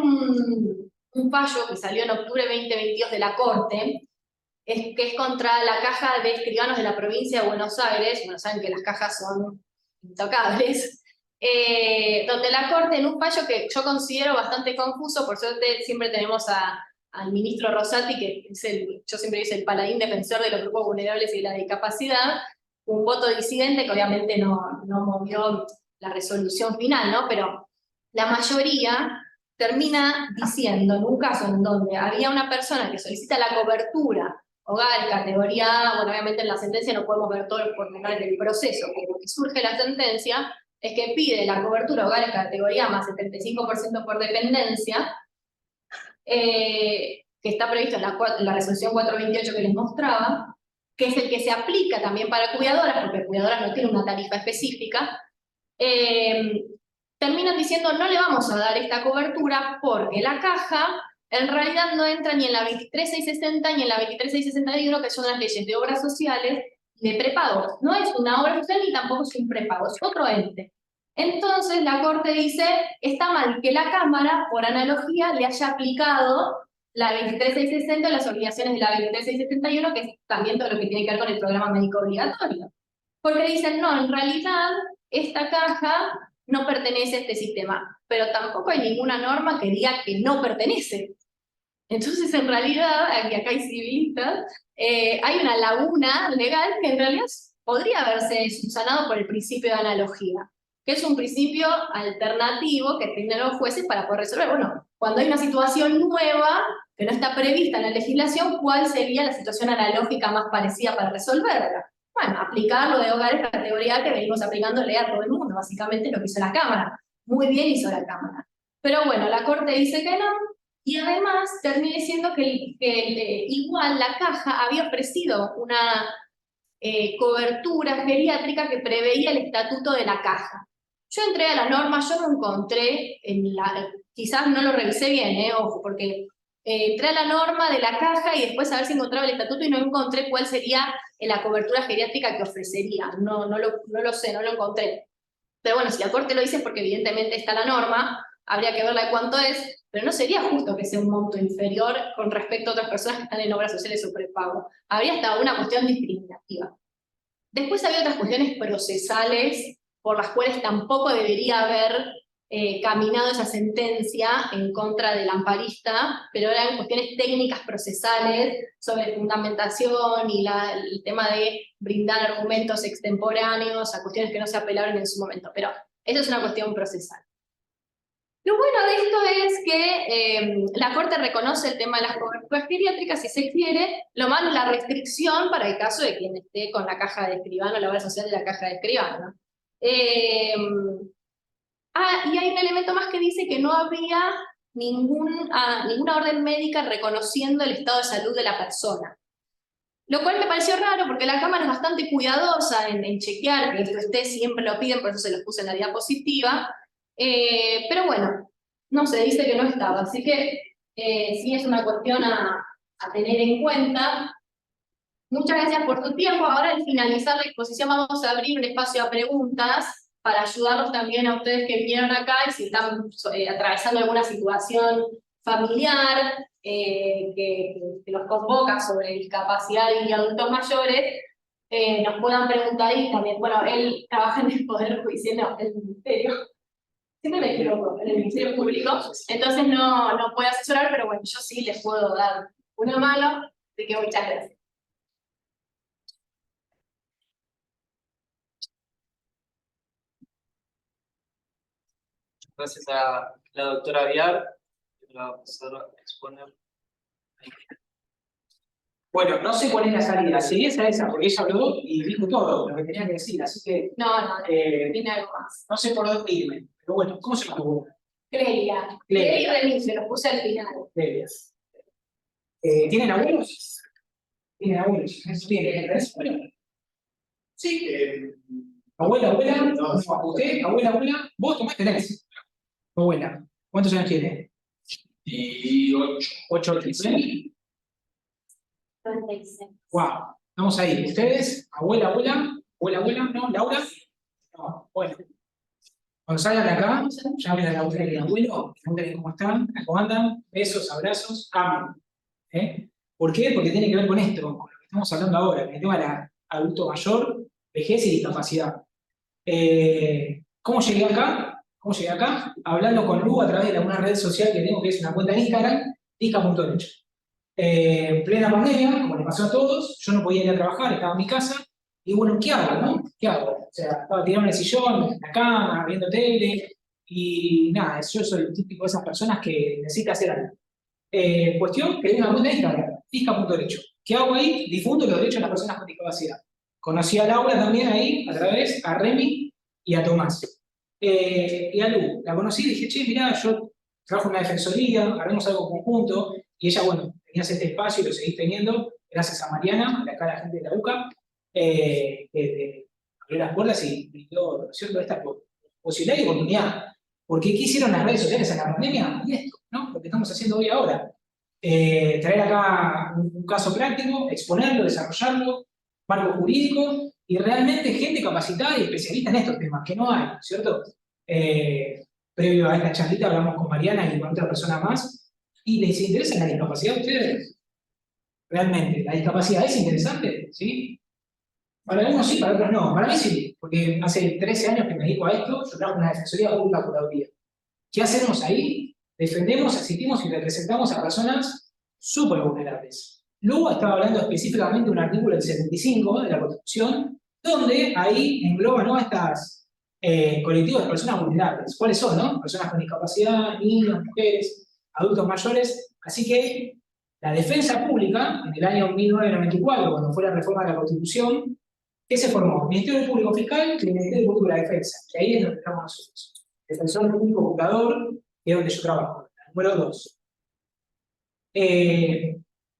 un fallo que salió en octubre 2022 de la Corte, que es contra la Caja de Escribanos de la provincia de Buenos Aires. Bueno, saben que las cajas son intocables. Donde la Corte, en un fallo que yo considero bastante confuso, por suerte siempre tenemos al ministro Rosati, que es yo siempre digo, el paladín defensor de los grupos vulnerables y de la discapacidad, un voto disidente que obviamente no movió la resolución final, ¿no? Pero la mayoría termina diciendo, en un caso en donde había una persona que solicita la cobertura, hogar, categoría A, bueno, obviamente en la sentencia no podemos ver todos los pormenores del proceso, pero lo que surge la sentencia es que pide la cobertura hogar en categoría más 75% por dependencia, que está previsto en la resolución 428 que les mostraba, que es el que se aplica también para cuidadoras, porque cuidadoras no tienen una tarifa específica, terminan diciendo no le vamos a dar esta cobertura porque la caja en realidad no entra ni en la 23660 ni en la 23661, que son las leyes de obras sociales de prepago. No es una obra social ni tampoco es un prepago, es otro ente. Entonces la Corte dice, está mal que la Cámara, por analogía, le haya aplicado la 23660 a las obligaciones de la 23671, que es también todo lo que tiene que ver con el programa médico obligatorio. Porque dicen, no, en realidad esta caja no pertenece a este sistema, pero tampoco hay ninguna norma que diga que no pertenece. Entonces, en realidad, aquí acá hay civilistas, hay una laguna legal que en realidad podría haberse subsanado por el principio de analogía, que es un principio alternativo que tienen los jueces para poder resolver. Bueno, cuando hay una situación nueva que no está prevista en la legislación, ¿cuál sería la situación analógica más parecida para resolverla? Bueno, aplicar lo de hogares categoría que venimos aplicándole a todo el mundo, básicamente lo que hizo la Cámara. Muy bien hizo la Cámara. Pero bueno, la Corte dice que no, y además termina diciendo que igual la Caja había ofrecido una cobertura geriátrica que preveía el estatuto de la Caja. Yo entré a la norma, yo no encontré, quizás no lo revisé bien, ojo, porque entré a la norma de la Caja y después a ver si encontraba el estatuto y no encontré cuál sería la cobertura geriátrica que ofrecería. No lo sé, no lo encontré. Pero bueno, si la Corte lo dice es porque evidentemente está la norma, habría que verla de cuánto es. pero no sería justo que sea un monto inferior con respecto a otras personas que están en obras sociales o prepago. Habría hasta una cuestión discriminativa. Después había otras cuestiones procesales por las cuales tampoco debería haber caminado esa sentencia en contra del amparista, pero eran cuestiones técnicas procesales sobre fundamentación y el tema de brindar argumentos extemporáneos a cuestiones que no se apelaron en su momento, pero eso es una cuestión procesal. Lo bueno de esto es que la Corte reconoce el tema de las coberturas geriátricas si se quiere, lo malo es la restricción para el caso de quien esté con la caja de escribano, la obra social de la caja de escribano. Y hay un elemento más que dice que no habría ninguna orden médica reconociendo el estado de salud de la persona. Lo cual me pareció raro porque la Cámara es bastante cuidadosa en chequear que esto esté, siempre lo piden, por eso se los puse en la diapositiva. Pero bueno, no se dice que no estaba, así que sí es una cuestión a tener en cuenta. Muchas gracias por tu tiempo. Ahora al finalizar la exposición vamos a abrir un espacio a preguntas para ayudarlos también a ustedes que vinieron acá y si están atravesando alguna situación familiar que los convoca sobre discapacidad y adultos mayores, nos puedan preguntar y también, bueno, él trabaja en el Poder Judicial, no, en el Ministerio. Siempre me equivoco, en el Ministerio Público, entonces no puedo asesorar, pero bueno, yo sí les puedo dar una mano, así que muchas gracias. Gracias a la doctora Viar, que la va a pasar a exponer. Bueno, no sé cuál es la salida, si esa, porque ella habló y dijo todo lo que tenía que decir, así que No, tiene algo más. no sé por dónde irme, pero bueno, ¿cómo se llama? Clelia. Clelia y Remigio, los puse al final. Clelia. ¿Tienen abuelos? ¿Tienen abuelos? ¿Tienen? Bueno. Sí. Abuela, no, usted, abuela, vos tomás tenés. Abuela, ¿cuántos años tiene? Y 8 ¿eh? 36. Wow, estamos ahí. ¿Ustedes? Abuela, ¿no? ¿Laura? No, bueno. Cuando salgan de acá, llamen a la abuela y al abuelo, pregúntenle cómo están, cómo andan, besos, abrazos, amen. ¿Por qué? Porque tiene que ver con esto, con lo que estamos hablando ahora, con el tema de la adulto mayor, vejez y discapacidad. ¿Cómo llegué acá? Hablando con Lu a través de una red social que tengo, que es una cuenta en Instagram, disca.derecho. En plena pandemia, como le pasó a todos, yo no podía ir a trabajar, estaba en mi casa, y bueno, ¿qué hago, no? ¿Qué hago? O sea, estaba tirado en el sillón, en la cama, viendo tele, y nada, yo soy el típico de esas personas que necesita hacer algo. Cuestión, creé una cuenta de Instagram, disca.derecho. ¿Qué hago ahí? Difundo los derechos de las personas con discapacidad. Conocí a Laura también ahí, a través, a Remy y a Tomás. Y a Lu, la conocí y dije, che, mirá, yo trabajo en una defensoría, haremos algo conjunto, y ella, bueno, tenías este espacio y lo seguís teniendo, gracias a Mariana, acá la gente de la UCA, que te abrió las puertas y brindó, ¿no es cierto?, esta posibilidad y oportunidad. Porque ¿qué hicieron las redes sociales en la pandemia? Y esto, ¿no? Lo que estamos haciendo hoy ahora. Traer acá un caso práctico, exponerlo, desarrollarlo, marco jurídico, y realmente gente capacitada y especialista en estos temas, que no hay, ¿cierto? Previo a esta charlita hablamos con Mariana y con otra persona más, y les interesa la discapacidad a ustedes. Realmente, ¿la discapacidad es interesante? ¿Sí? Para algunos sí, para otros no. Para mí sí, porque hace 13 años que me dedico a esto, yo trabajo en una defensoría pública curaduría. ¿Qué hacemos ahí? Defendemos, asistimos y representamos a personas súper vulnerables. Luego estaba hablando específicamente de un artículo del 75 de la Constitución, donde ahí engloba, ¿no?, estas colectivos de personas vulnerables. ¿Cuáles son, no? Personas con discapacidad, niños, mujeres, adultos mayores. Así que la defensa pública, en el año 1994, cuando fue la reforma de la Constitución, ¿qué se formó? Ministerio Público Fiscal y el Ministerio Público de la Defensa, que ahí es donde estamos nosotros. Defensor Público Juzgador, que es donde yo trabajo, número 2.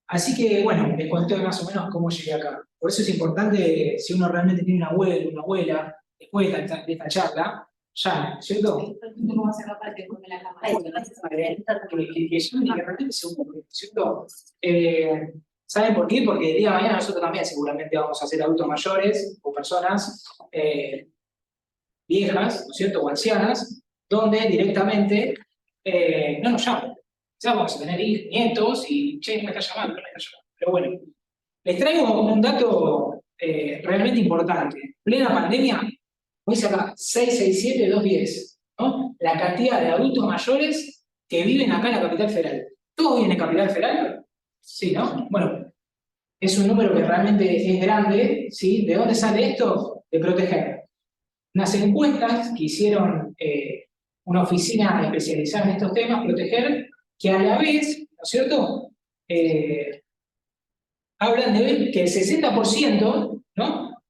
Así que, bueno, les conté más o menos cómo llegué acá. Por eso es importante, si uno realmente tiene un abuelo, una abuela, después de esta charla, llame, ¿cierto? ¿Cómo va a ser capaz que ponga la cámara? Que llame y que realmente se ocupe, ¿cierto? ¿Saben por qué? Porque el día de mañana nosotros también seguramente vamos a ser adultos mayores o personas viejas, ¿no es cierto?, o ancianas, donde directamente no nos llaman, quizás vamos a tener nietos y, che, no me está llamando, no me está llamando. Pero bueno, les traigo un dato realmente importante. Plena pandemia, como dice acá, 667-210, ¿no? La cantidad de adultos mayores que viven acá en la Capital Federal. ¿Todos viven en Capital Federal? Sí, ¿no? Bueno, es un número que realmente es grande, ¿sí? ¿De dónde sale esto? De Proteger. Unas encuestas que hicieron una oficina especializada en estos temas, Proteger, que a la vez, ¿no es cierto?, hablan de ver que el 60%, ¿no?,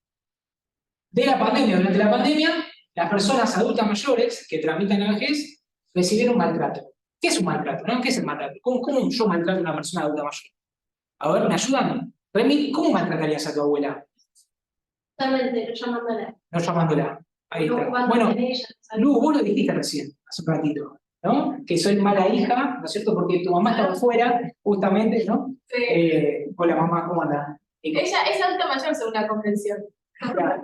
de la pandemia, durante la pandemia, las personas adultas mayores que tramitan la vejez recibieron maltrato. ¿Qué es un maltrato? ¿No? ¿Qué es el maltrato? ¿Cómo yo maltrato a una persona adulta mayor? A ver, ¿me ayudan? Remy, ¿cómo maltratarías a tu abuela? Totalmente, no llamándola. No llamándola. Ahí No está. jugando Bueno, con ella. Lu, vos lo dijiste recién, hace un ratito, ¿no? Que soy mala hija, ¿no es cierto? Porque tu mamá estaba afuera, justamente, ¿no? Sí. Hola mamá, ¿cómo andás? Ella es adulta mayor según la convención. Claro.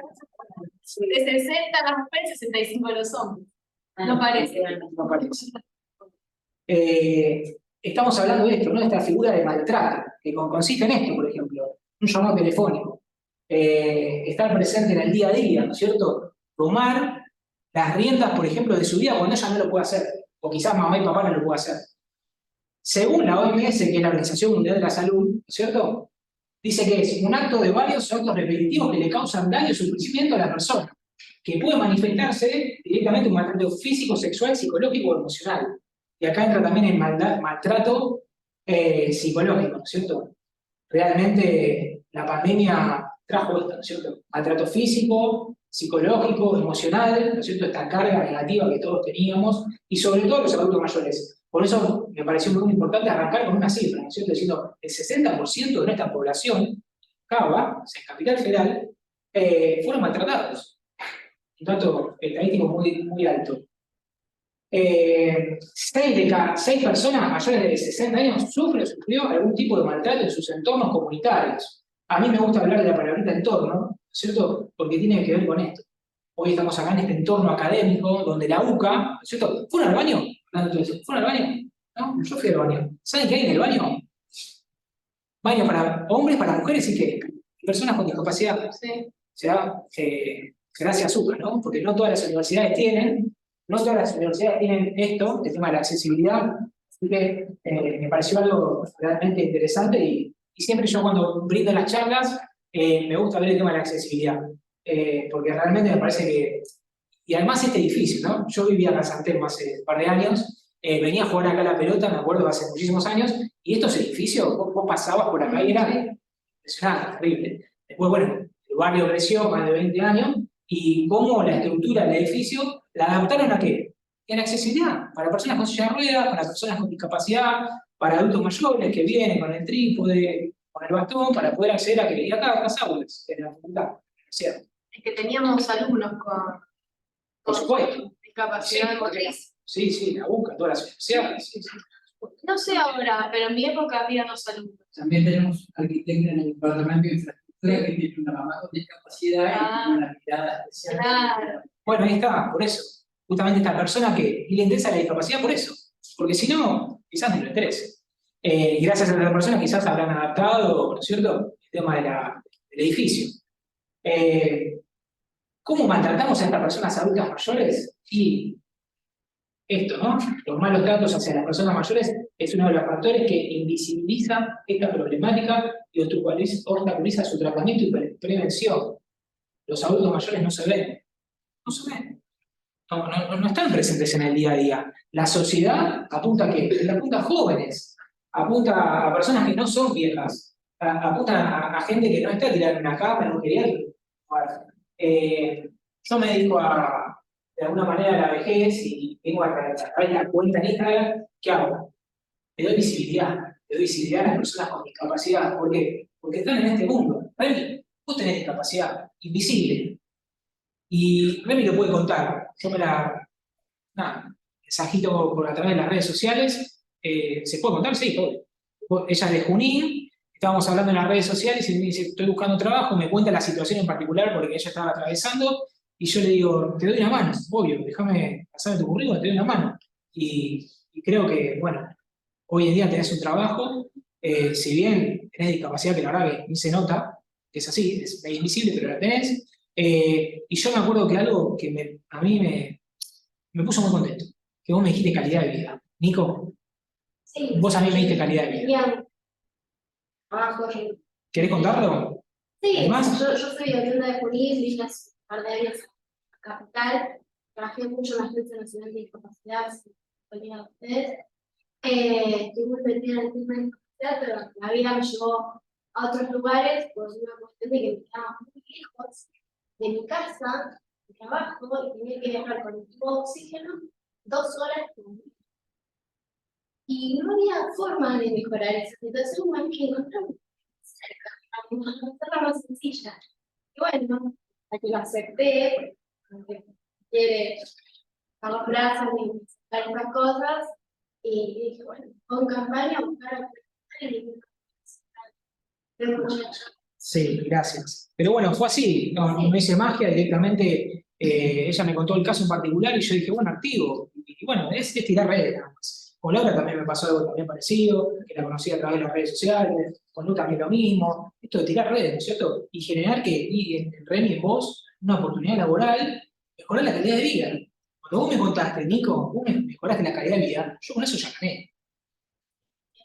De 60 las mujeres, 65 los hombres. No parece. No parece. Estamos hablando de esto, ¿no? De esta figura de maltrato, que consiste en esto, por ejemplo, un llamado telefónico. Estar presente en el día a día, ¿no es cierto? Tomar las riendas, por ejemplo, de su vida cuando ella no lo puede hacer, o quizás mamá y papá no lo pueden hacer. Según la OMS, que es la Organización Mundial de la Salud, ¿no es cierto?, dice que es un acto de varios actos repetitivos que le causan daño y sufrimiento a la persona, que puede manifestarse directamente en un maltrato físico, sexual, psicológico o emocional. Y acá entra también el maltrato psicológico, ¿no es cierto? Realmente la pandemia trajo esto, ¿no es cierto? Maltrato físico, psicológico, emocional, ¿no es cierto? Esta carga negativa que todos teníamos, y sobre todo los adultos mayores. Por eso me pareció muy importante arrancar con una cifra, ¿no es cierto? Diciendo, el 60% de nuestra población, Cava, en Capital Federal, fueron maltratados. Un dato estadístico muy alto. 6 personas mayores de 60 años sufrió algún tipo de maltrato en sus entornos comunitarios. A mí me gusta hablar de la palabrita entorno, ¿no es cierto? Porque tiene que ver con esto. Hoy estamos acá en este entorno académico, donde la UCA, ¿no es cierto? ¿Fueron al baño? ¿Fueron al baño? ¿No? Yo fui al baño. ¿Saben qué hay en el baño? Baño para hombres, para mujeres y que personas con discapacidad. Sí. O sea, gracias a UCA, ¿no? Porque no todas las universidades tienen esto, el tema de la accesibilidad, así que me pareció algo realmente interesante y siempre yo cuando brindo las charlas me gusta ver el tema de la accesibilidad, porque realmente me parece que, y además este edificio, ¿no? Yo vivía acá en San Telmo hace un par de años, venía a jugar acá a la pelota, me acuerdo, hace muchísimos años, y estos edificios, vos pasabas por acá y era impresionante, terrible. Después, bueno, el barrio creció más de 20 años, y cómo la estructura del edificio la adaptaron ¿a qué? A la accesibilidad, para personas con silla de ruedas, para personas con discapacidad, para adultos mayores que vienen con el trípode, con el bastón, para poder acceder a que y acá las aulas en la facultad. ¿Cierto? Es que teníamos alumnos Por supuesto. discapacidad Sí, motriz. Sí, la busca, todas las universidades. Sí. No sé ahora, pero en mi época había 2 alumnos. También tenemos arquitectos en el departamento de infraestructura que tiene una mamá con discapacidad y tiene una mirada especial. Claro. Bueno, ahí está, por eso. Justamente esta persona que le interesa la discapacidad por eso. Porque si no, quizás no le interese. Y gracias a esta persona quizás habrán adaptado, ¿no es cierto?, el tema del edificio. ¿Cómo maltratamos a estas personas adultas mayores? Y esto, ¿no? Los malos tratos hacia las personas mayores es uno de los factores que invisibiliza esta problemática y obstaculiza su tratamiento y prevención. Los adultos mayores no se ven. No se ven. No están presentes en el día a día. La sociedad apunta a qué? Apunta a jóvenes, apunta a personas que no son viejas, apunta a gente que no está tirada en una cama, en un geriátrico. Yo me dedico de alguna manera a la vejez y tengo a traer la cuenta en Instagram. ¿Qué hago? Le doy visibilidad a las personas con discapacidad. ¿Por qué? Porque están en este mundo. Remy, vos tenés discapacidad invisible. Y Remy lo puede contar. Yo mensajito a través de las redes sociales. ¿Se puede contar? Sí, todo. Ella es de Junín. Estábamos hablando en las redes sociales y me dice, estoy buscando trabajo, me cuenta la situación en particular porque ella estaba atravesando, y yo le digo, te doy una mano, obvio, déjame pasarme tu currículum, te doy una mano. Y creo que, bueno, Hoy en día tenés un trabajo, si bien tenés discapacidad, que la verdad que ni se nota, que es así, es medio invisible, pero la tenés. Y yo me acuerdo que algo que a mí me puso muy contento, que vos me dijiste calidad de vida. Nico, Sí, vos a mí me diste calidad de vida. tenía trabajo. ¿Querés contarlo? Sí, Además, yo soy oriunda de Junín, vine hace un par de años a Capital, trabajé mucho en la Agencia Nacional de Discapacidad, si ponía a ustedes. Estoy muy metida en el tema de discapacidad, pero la vida me llevó a otros lugares por una cuestión de que me quedaba muy lejos de mi casa, de trabajo, y tenía que viajar con el tubo de oxígeno 2 horas por día. Y no había forma de mejorar esa situación más que encontrarme cerca, hacerla más sencilla. Y bueno, hasta que lo acepté, porque quiere a los brazos y aceptar estas cosas, y dije, bueno, con campaña buscar a pero muchacho. sí, gracias. Pero bueno, fue así, no hice magia, directamente ella me contó el caso en particular y yo dije, bueno, activo. Y bueno, es tirar redes nada más. Con Laura también me pasó algo también parecido, que la conocí a través de las redes sociales, con Lu también lo mismo. Esto de tirar redes, ¿no es cierto? Y generar y en Reni y en vos una oportunidad laboral, mejorar la calidad de vida. Cuando vos me contaste, Nico, vos me mejoraste la calidad de vida, yo con eso ya gané.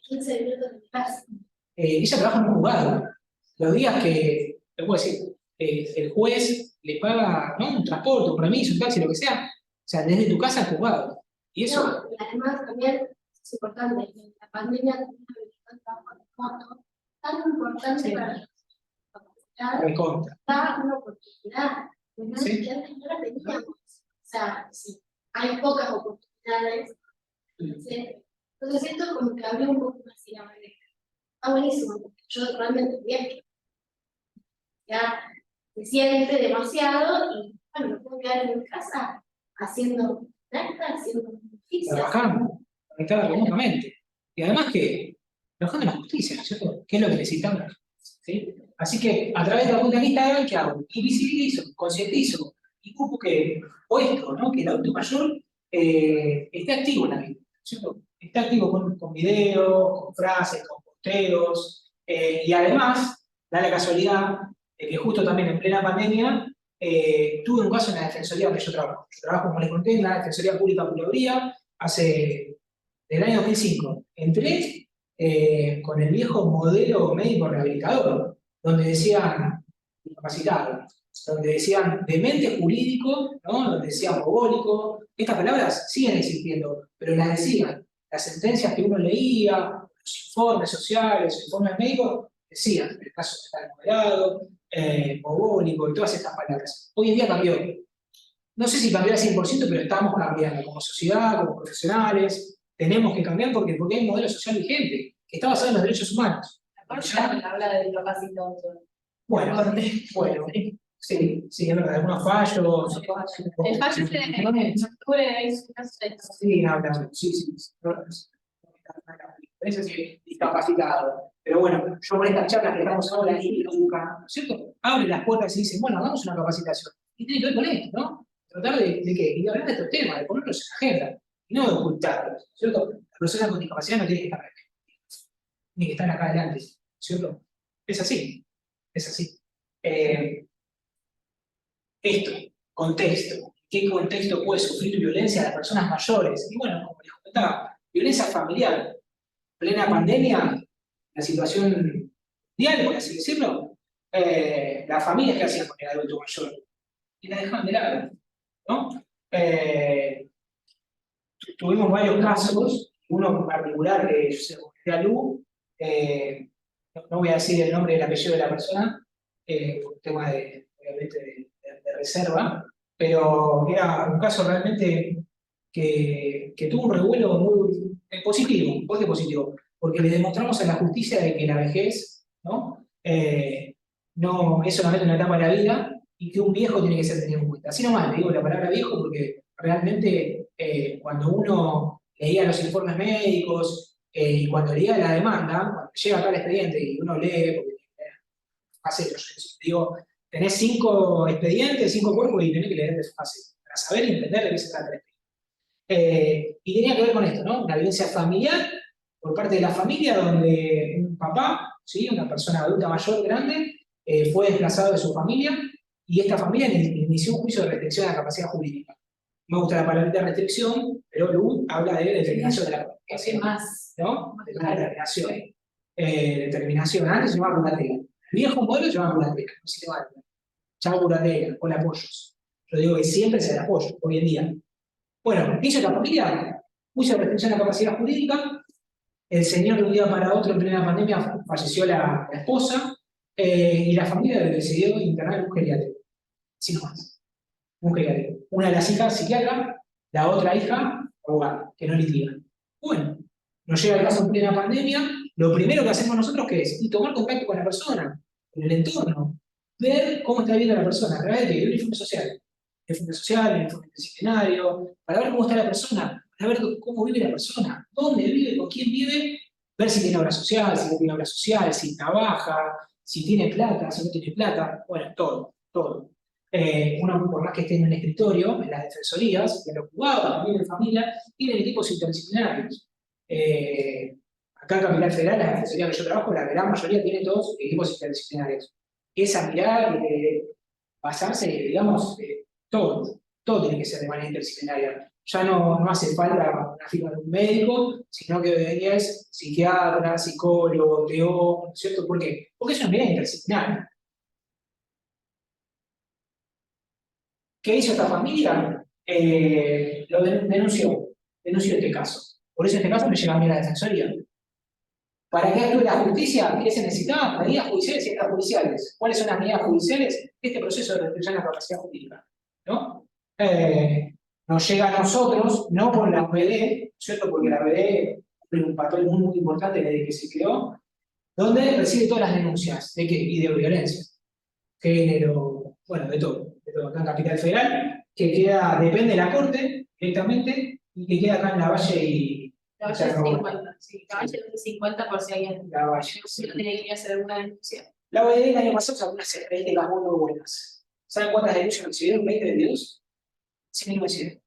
15 minutos de mi casa. Ella trabaja en un juzgado. Los días que, te puedo decir, el juez le paga, ¿no?, un transporte, un remiso, un taxi, lo que sea, o sea, desde tu casa al juzgado. Y eso, No, y además también es importante, que la pandemia también habilitó el trabajo remoto, tan importante Sí. para la discapacidad, recontra. da una oportunidad, ¿verdad? Sí. Que antes no la teníamos. O sea, sí, hay pocas oportunidades, ¿sí? Entonces esto como que abrió un poco más la manera. Está buenísimo, porque yo realmente bien, ya se siente demasiado y bueno, me puedo quedar en mi casa haciendo nada, haciendo ejercicio. Trabajando, conectada remotamente. Y además que, trabajando en la justicia, ¿no es cierto? ¿Qué es lo que necesitamos? ¿Sí? Así que a través de la cuenta de Instagram, ¿qué hago? Y visibilizo, concientizo, y busco que, o esto, ¿no?, que el adulto mayor esté activo en la vida, ¿no es cierto? Esté activo con videos, con frases, con posteos, y además, da la casualidad de que justo también en plena pandemia tuve un caso en la defensoría donde yo trabajo. Yo trabajo, como les conté, en la Defensoría Pública Procuraduría del año 2005. Entré con el viejo modelo médico rehabilitador, donde decían discapacitado, donde decían demente jurídico, ¿no?, donde decían mogólico. Estas palabras siguen existiendo, pero las decían. Las sentencias que uno leía, los informes sociales, los informes médicos, decían, en el caso está moderado, mogólico y todas estas palabras. Hoy en día cambió. No sé si cambió al 100%, pero estamos cambiando como sociedad, como profesionales. Tenemos que cambiar porque hay un modelo social vigente que está basado en los derechos humanos. Aparte habla de discapacitados. Bueno, sí, es verdad, algunos fallos. El fallo es en octubre, es un caso de Sí, hablan, sí. Parece que discapacitado. Pero bueno, yo con estas charlas que estamos ahora ahí, ¿no es cierto? Abre las puertas y dice, bueno, hagamos una capacitación. Y tiene que ver con esto, ¿no? Tratar de qué? Y de hablar de estos temas, de ponerlos en la agenda, y no de ocultarlos, ¿no es cierto? La persona con discapacidad no tiene que estar ni que estar acá adelante, ¿no es cierto? Es así, es así. Esto, contexto. ¿Qué contexto puede sufrir violencia a las personas mayores? Y bueno, como les comentaba, violencia familiar. Plena pandemia, la situación mundial, por así decirlo, las familias que hacían con el adulto mayor, y la dejaban de lado, ¿no? Tuvimos varios casos, uno en particular que yo se lo comenté a Lu, no voy a decir el nombre y el apellido de la persona, por un tema obviamente de reserva, pero era un caso realmente que tuvo un revuelo muy positivo. ¿Por qué positivo? Porque le demostramos a la justicia de que la vejez, ¿no? No es solamente una etapa de la vida y que un viejo tiene que ser tenido en cuenta. Así nomás, le digo la palabra viejo porque realmente cuando uno leía los informes médicos y cuando leía la demanda, cuando llega acá el expediente y uno lee, porque yo digo, tenés 5 expedientes, 5 cuerpos y tenés que leer de su fase para saber y entender de qué se trata el expediente. Y tenía que ver con esto, ¿no? Una violencia familiar por parte de la familia, donde un papá, ¿sí? Una persona adulta mayor, grande, fue desplazado de su familia, y esta familia inició un juicio de restricción a la capacidad jurídica. No me gusta la palabra de restricción, pero Lu habla de determinación de la capacidad, más. ¿no? De una determinación. Determinación, antes se llamaba curatela. El viejo modelo se llamaba curatela, no se llama curatela, con apoyos. Yo digo que siempre se da apoyo, hoy en día. Bueno, ¿qué hizo la familia? Juicio de restricción a la capacidad jurídica. El señor de un día para otro, en plena pandemia, falleció la esposa, y la familia decidió internar en un geriátrico. Sin más. Un geriátrico. Una de las hijas psiquiatra, la otra hija abogada, que no litiga. Bueno, nos llega el caso en plena pandemia, lo primero que hacemos nosotros ¿qué es? Y tomar contacto con la persona, con el entorno, ver cómo está viviendo la persona, a través de un informe social. El informe social, el informe disciplinario, para ver cómo está la persona, para ver cómo vive la persona, dónde vive, con quién vive, ver si tiene obra social, si no tiene obra social, si trabaja, si tiene plata, si no tiene plata, bueno, todo, todo. Uno, por más que esté en un escritorio, en las defensorías, en los juzgados, también en familia, tienen equipos interdisciplinarios. Acá en Capital Federal, las defensorías que yo trabajo, la gran mayoría tienen todos equipos interdisciplinarios. Esa mirada, basarse, digamos, todo tiene que ser de manera interdisciplinaria. Ya no hace falta una firma de un médico, sino que debería ser psiquiatra, psicólogo, teólogo, ¿no es cierto? ¿Por qué? Porque es una mirada interdisciplinaria. ¿Qué hizo esta familia? Lo denunció este caso. Por eso este caso me llega a mí a la defensoría. ¿Para qué actúe la justicia? ¿Qué se necesitaba? Medidas judiciales y extrajudiciales. ¿Cuáles son las medidas judiciales? Este proceso de restricción a la capacidad jurídica, ¿no? Nos llega a nosotros, no por la OED, ¿cierto? Porque la OED cumple un papel muy, muy importante desde que se creó, donde recibe todas las denuncias de y de violencia, género, bueno, de todo acá en Capital Federal, que queda, depende de la Corte directamente, y que queda acá en Lavalle y La Valle es 50, sí. La Valle es 50 por si alguien Lavalle. no tiene que hacer alguna denuncia. La OED el año pasado sacó unas estadísticas muy, muy buenas. ¿Saben cuántas denuncias recibieron en 2022? 1900.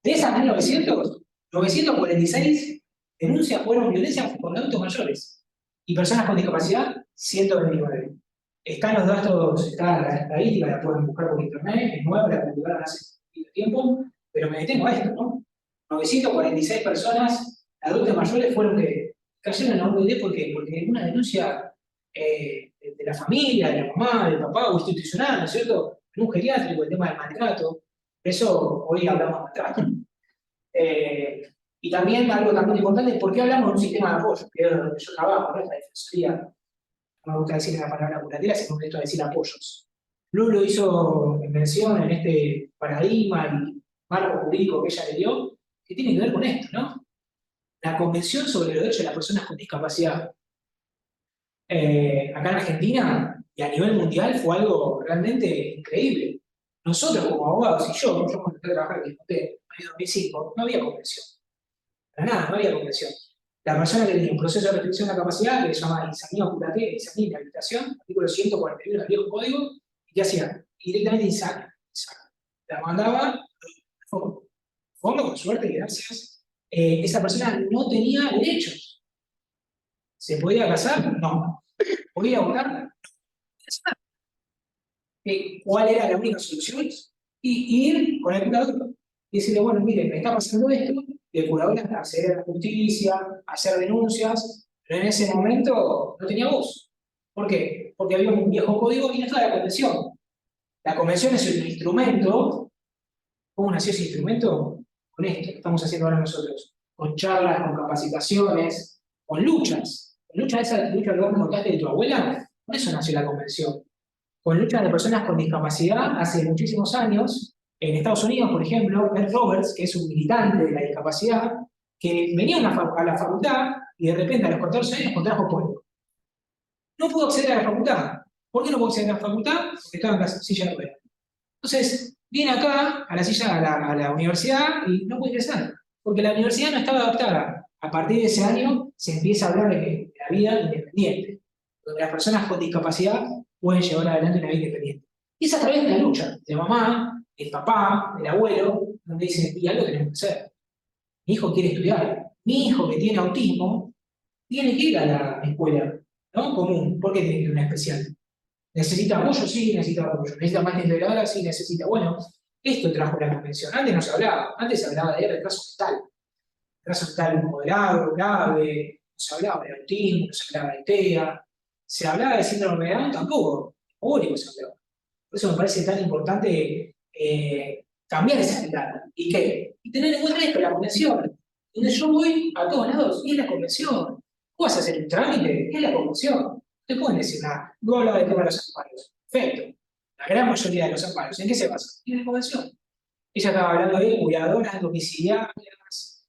De esas 1900, 946 denuncias fueron violencia con adultos mayores. Y personas con discapacidad, 129. Están los datos, está la estadística, la pueden buscar por internet, es nueva, la publicaron hace poquito tiempo, pero me detengo a esto, ¿no? 946 personas, adultos mayores, fueron que cayeron en la OED porque una denuncia de la familia, de la mamá, del papá o institucional, ¿no es cierto? En un geriátrico, el tema del maltrato, eso hoy hablamos de maltrato. Y también algo también importante, ¿por qué hablamos de un sistema de apoyo? Que es donde yo trabajo, ¿no? La defensoría. No me gusta decir la palabra curatela, sino me gusta decir apoyos. Lulo hizo mención en este paradigma y marco jurídico que ella le dio, que tiene que ver con esto, ¿no? La Convención sobre los Derechos de las Personas con Discapacidad. Acá en Argentina y a nivel mundial fue algo realmente increíble. Nosotros como abogados, y yo cuando empecé a trabajar en el año 2005, no había convención. Para nada, no había convención. La persona que tenía un proceso de restricción de la capacidad, que se llama insanía curatela, insanía inhabilitación, artículo 141 del viejo código, ¿y qué hacía? Directamente insana. La mandaba, fondo con suerte y gracias. Esa persona no tenía derechos. ¿Se podía casar? No. ¿Podía votar? ¿Cuál era la única solución? Y ir con el curador y decirle, bueno, mire, me está pasando esto, y el curador acceder a la justicia, hacer denuncias, pero en ese momento no tenía voz. ¿Por qué? Porque había un viejo código y no estaba la convención. La convención es un instrumento. ¿Cómo nació ese instrumento? Con esto que estamos haciendo ahora nosotros. Con charlas, con capacitaciones, con luchas. Con luchas, esa lucha que vos me contaste de tu abuela, por eso nació la convención. Con luchas de personas con discapacidad hace muchísimos años. En Estados Unidos, por ejemplo, Beth Roberts, que es un militante de la discapacidad, que venía a la facultad y de repente a los 14 años contrajo polio. No pudo acceder a la facultad. ¿Por qué no pudo acceder a la facultad? Porque estaba en la silla de ruedas. Entonces, viene acá a la silla, a la universidad y no puede ingresar, porque la universidad no estaba adaptada. A partir de ese año se empieza a hablar de la vida independiente, donde las personas con discapacidad pueden llevar adelante una vida independiente. Y es a través de la lucha de mamá, del papá, del abuelo, donde dicen, y algo tenemos que hacer. Mi hijo quiere estudiar, Mi hijo que tiene autismo tiene que ir a la escuela, ¿no? Común. ¿Por qué tiene que ir a una especial? ¿Necesita apoyo? Sí, necesita apoyo. ¿Necesita más integradora? Sí, necesita. Bueno, esto trajo la convención. Antes no se hablaba. Antes se hablaba de retraso mental. Retraso mental moderado, grave. No se hablaba de autismo, no se hablaba de TEA. Se hablaba de síndrome de Down tampoco. Único se hablaba. Por eso me parece tan importante cambiar esa mirada. ¿Y qué? Y tener en cuenta esto, la convención. Donde yo voy a todos lados, y es la convención. ¿Vos vas a hacer un trámite? Es la convención. No te pueden decir nada. Luego hablaba del tema de los amparos. Perfecto. La gran mayoría de los amparos, ¿en qué se basa? En la convención. Ella estaba hablando de cuidadoras domiciliarias,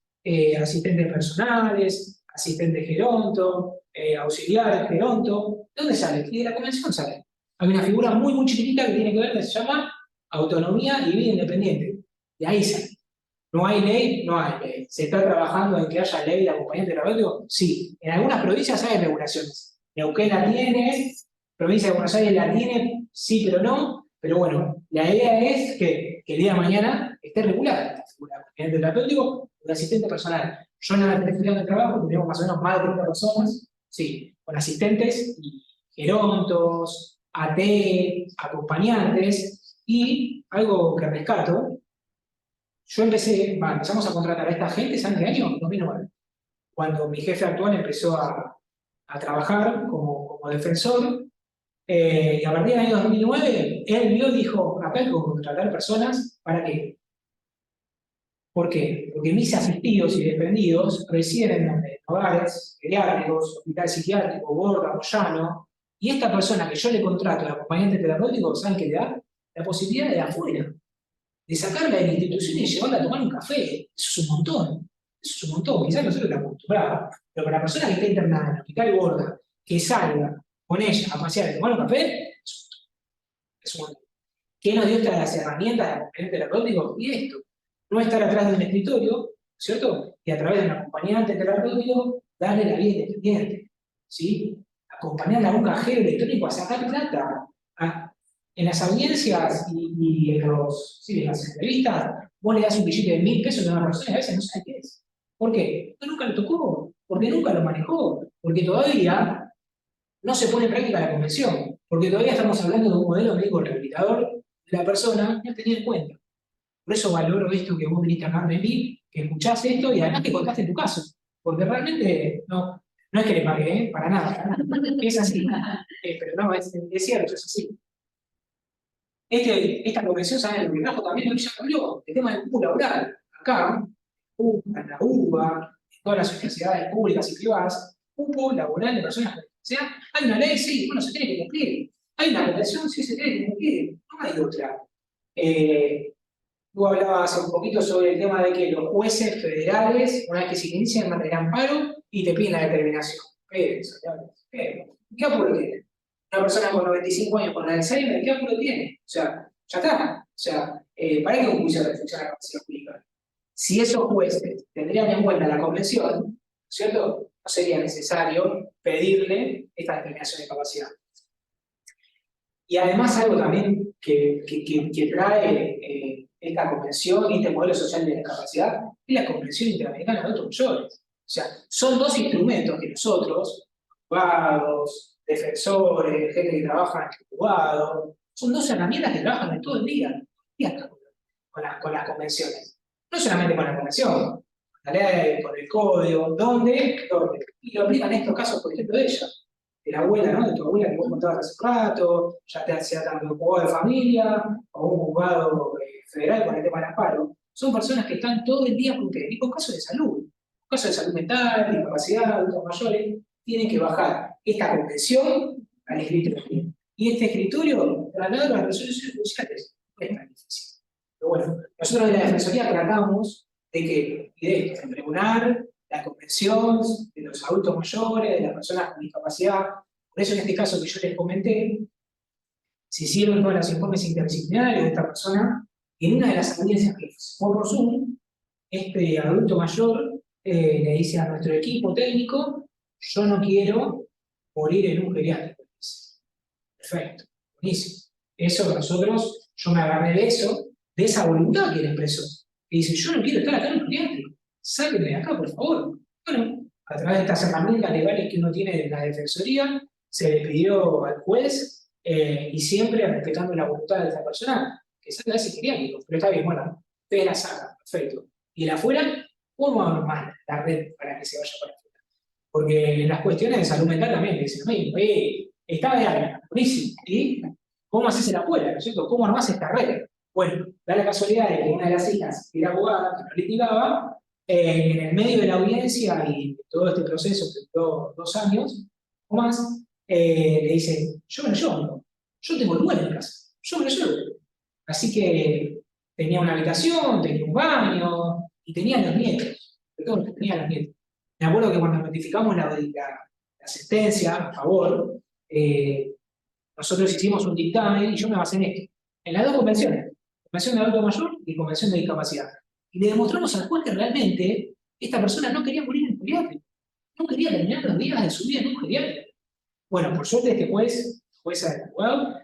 asistentes personales, asistentes geronto, auxiliares geronto. ¿De dónde sale? Y de la convención sale. Hay una figura muy, muy chiquitita que tiene que ver, que se llama autonomía y vida independiente. De ahí sale. ¿No hay ley? No hay ley. ¿Se está trabajando en que haya ley de acompañante terapéutico? Sí. En algunas provincias hay regulaciones. Neuquén la tiene, provincia de Buenos Aires la tiene, sí, pero no. Pero bueno, la idea es que el día de mañana esté regulada esta figura de acompañante terapéutico o de asistente personal. Yo en la Secretaría de Trabajo tenemos más o menos más de 30 personas, sí, con asistentes y gerontos, AT, acompañantes, y algo que rescato. Yo empezamos a contratar a esta gente, ¿saben qué año? 2009. Cuando mi jefe actual empezó a trabajar como defensor, y a partir del año 2009, él vio y dijo, acá hay que contratar personas, ¿para qué? ¿Por qué? Porque mis asistidos y dependidos residen en hogares geriátricos, hospitales psiquiátricos, Borda, Moyano, y esta persona que yo le contrato de acompañante terapéutico, ¿saben qué le da? La posibilidad de afuera, de sacarla de la institución y llevarla a tomar un café. Eso es un montón. Eso es un montón. Quizás nosotros estamos acostumbrados. Pero para la persona que está internada en el hospital Borda, que salga con ella a pasear y tomar un café, es un montón. ¿Qué nos dio estas herramientas de acompañante terapéutico? Y esto. No estar atrás de un escritorio, ¿cierto? Y a través de un acompañante terapéutico, darle la vida independiente. ¿Sí? Acompañarla a un cajero electrónico a sacar plata. En las audiencias y en las entrevistas, vos le das un billete de 1.000 pesos a una persona y a veces no sabe qué es. ¿Por qué? Porque nunca lo tocó, porque nunca lo manejó, porque todavía no se pone en práctica la convención, porque todavía estamos hablando de un modelo médico rehabilitador de la persona no tenía en cuenta. Por eso valoro esto que vos viniste a hablar de mí, que escuchaste esto y además que contaste tu caso, porque realmente no es que le pague, para nada, es así. Pero no, es cierto, es así. Esta convención, ¿saben lo que trajo también? Lo que ya habló, el tema del cupo laboral. Acá, en la UBA, en todas las universidades públicas y privadas, cupo laboral de personas con discapacidad. Hay una ley, sí, bueno, se tiene que cumplir. Hay una convención, sí, se tiene que cumplir. No hay otra. Tú hablabas hace un poquito sobre el tema de que los jueces federales, una vez que se inicia en materia de amparo, y te piden la determinación. ¿Qué apuro tiene? Una persona con 95 años con Alzheimer, ¿qué apuro tiene? O sea, ya está. O sea, ¿para qué un juicio de restricción a la capacidad pública? Si esos jueces tendrían en cuenta la convención, ¿cierto? No sería necesario pedirle esta determinación de capacidad. Y además algo también que trae esta convención y este modelo social de discapacidad es la Convención Interamericana de Adultos Mayores. O sea, son dos instrumentos que nosotros, abogados, defensores, gente que trabaja en el juzgado, son dos herramientas que trabajan de todo el día con las convenciones. No solamente con la convención, con la ley, con el código, ¿dónde? Y lo aplican en estos casos, por ejemplo, de ella. De la abuela, ¿no? De tu abuela que vos contabas hace un rato, ya sea tanto un juzgado de familia o un juzgado federal con el tema del amparo. Son personas que están todo el día con casos de salud. Casos de salud mental, discapacidad, adultos mayores, tienen que bajar esta convención al escritorio. Y este escritorio traslada las resoluciones judiciales. No es tan difícil. Pero bueno, nosotros de la Defensoría tratamos de regular la convención de los adultos mayores, de las personas con discapacidad. Por eso en este caso que yo les comenté, se hicieron todos los informes interdisciplinarios de esta persona, y en una de las audiencias que fue por Zoom, este adulto mayor le dice a nuestro equipo técnico, yo no quiero morir en un geriátrico. Perfecto, buenísimo. Eso nosotros, yo me agarré de eso, de esa voluntad que él expresó. Y dice, yo no quiero estar acá en un geriátrico. Sáquenme de acá, por favor. Bueno, a través de estas herramientas legales que uno tiene de la Defensoría, se le pidió al juez, y siempre respetando la voluntad de esta persona, que salga de ese geriátrico. Pero está bien, bueno, ustedes la sacan, perfecto. Y el afuera, ¿cómo armar la red para que se vaya para afuera? Porque las cuestiones de salud mental también le dicen, oye, está bien, buenísimo. ¿Y cómo haces el afuera? ¿No es cierto? ¿Cómo armás esta red? Bueno, da la casualidad de que una de las hijas era abogada, que no litigaba, en el medio de la audiencia y todo este proceso que duró 2 años o más, le dice, yo me lo llevo, amigo. Yo tengo el lugar en casa, yo me lo llevo. Así que tenía una habitación, tenía un baño y tenía los nietos, de todo, tenía los nietos. Me acuerdo que cuando notificamos la sentencia a favor, nosotros hicimos un dictamen y yo me basé en esto, en las 2 convenciones, convención de adulto mayor y convención de discapacidad. Y le demostramos al juez que realmente esta persona no quería morir en un geriátrico, no quería terminar los días de su vida en un geriátrico. Bueno, por suerte este juez adecuado,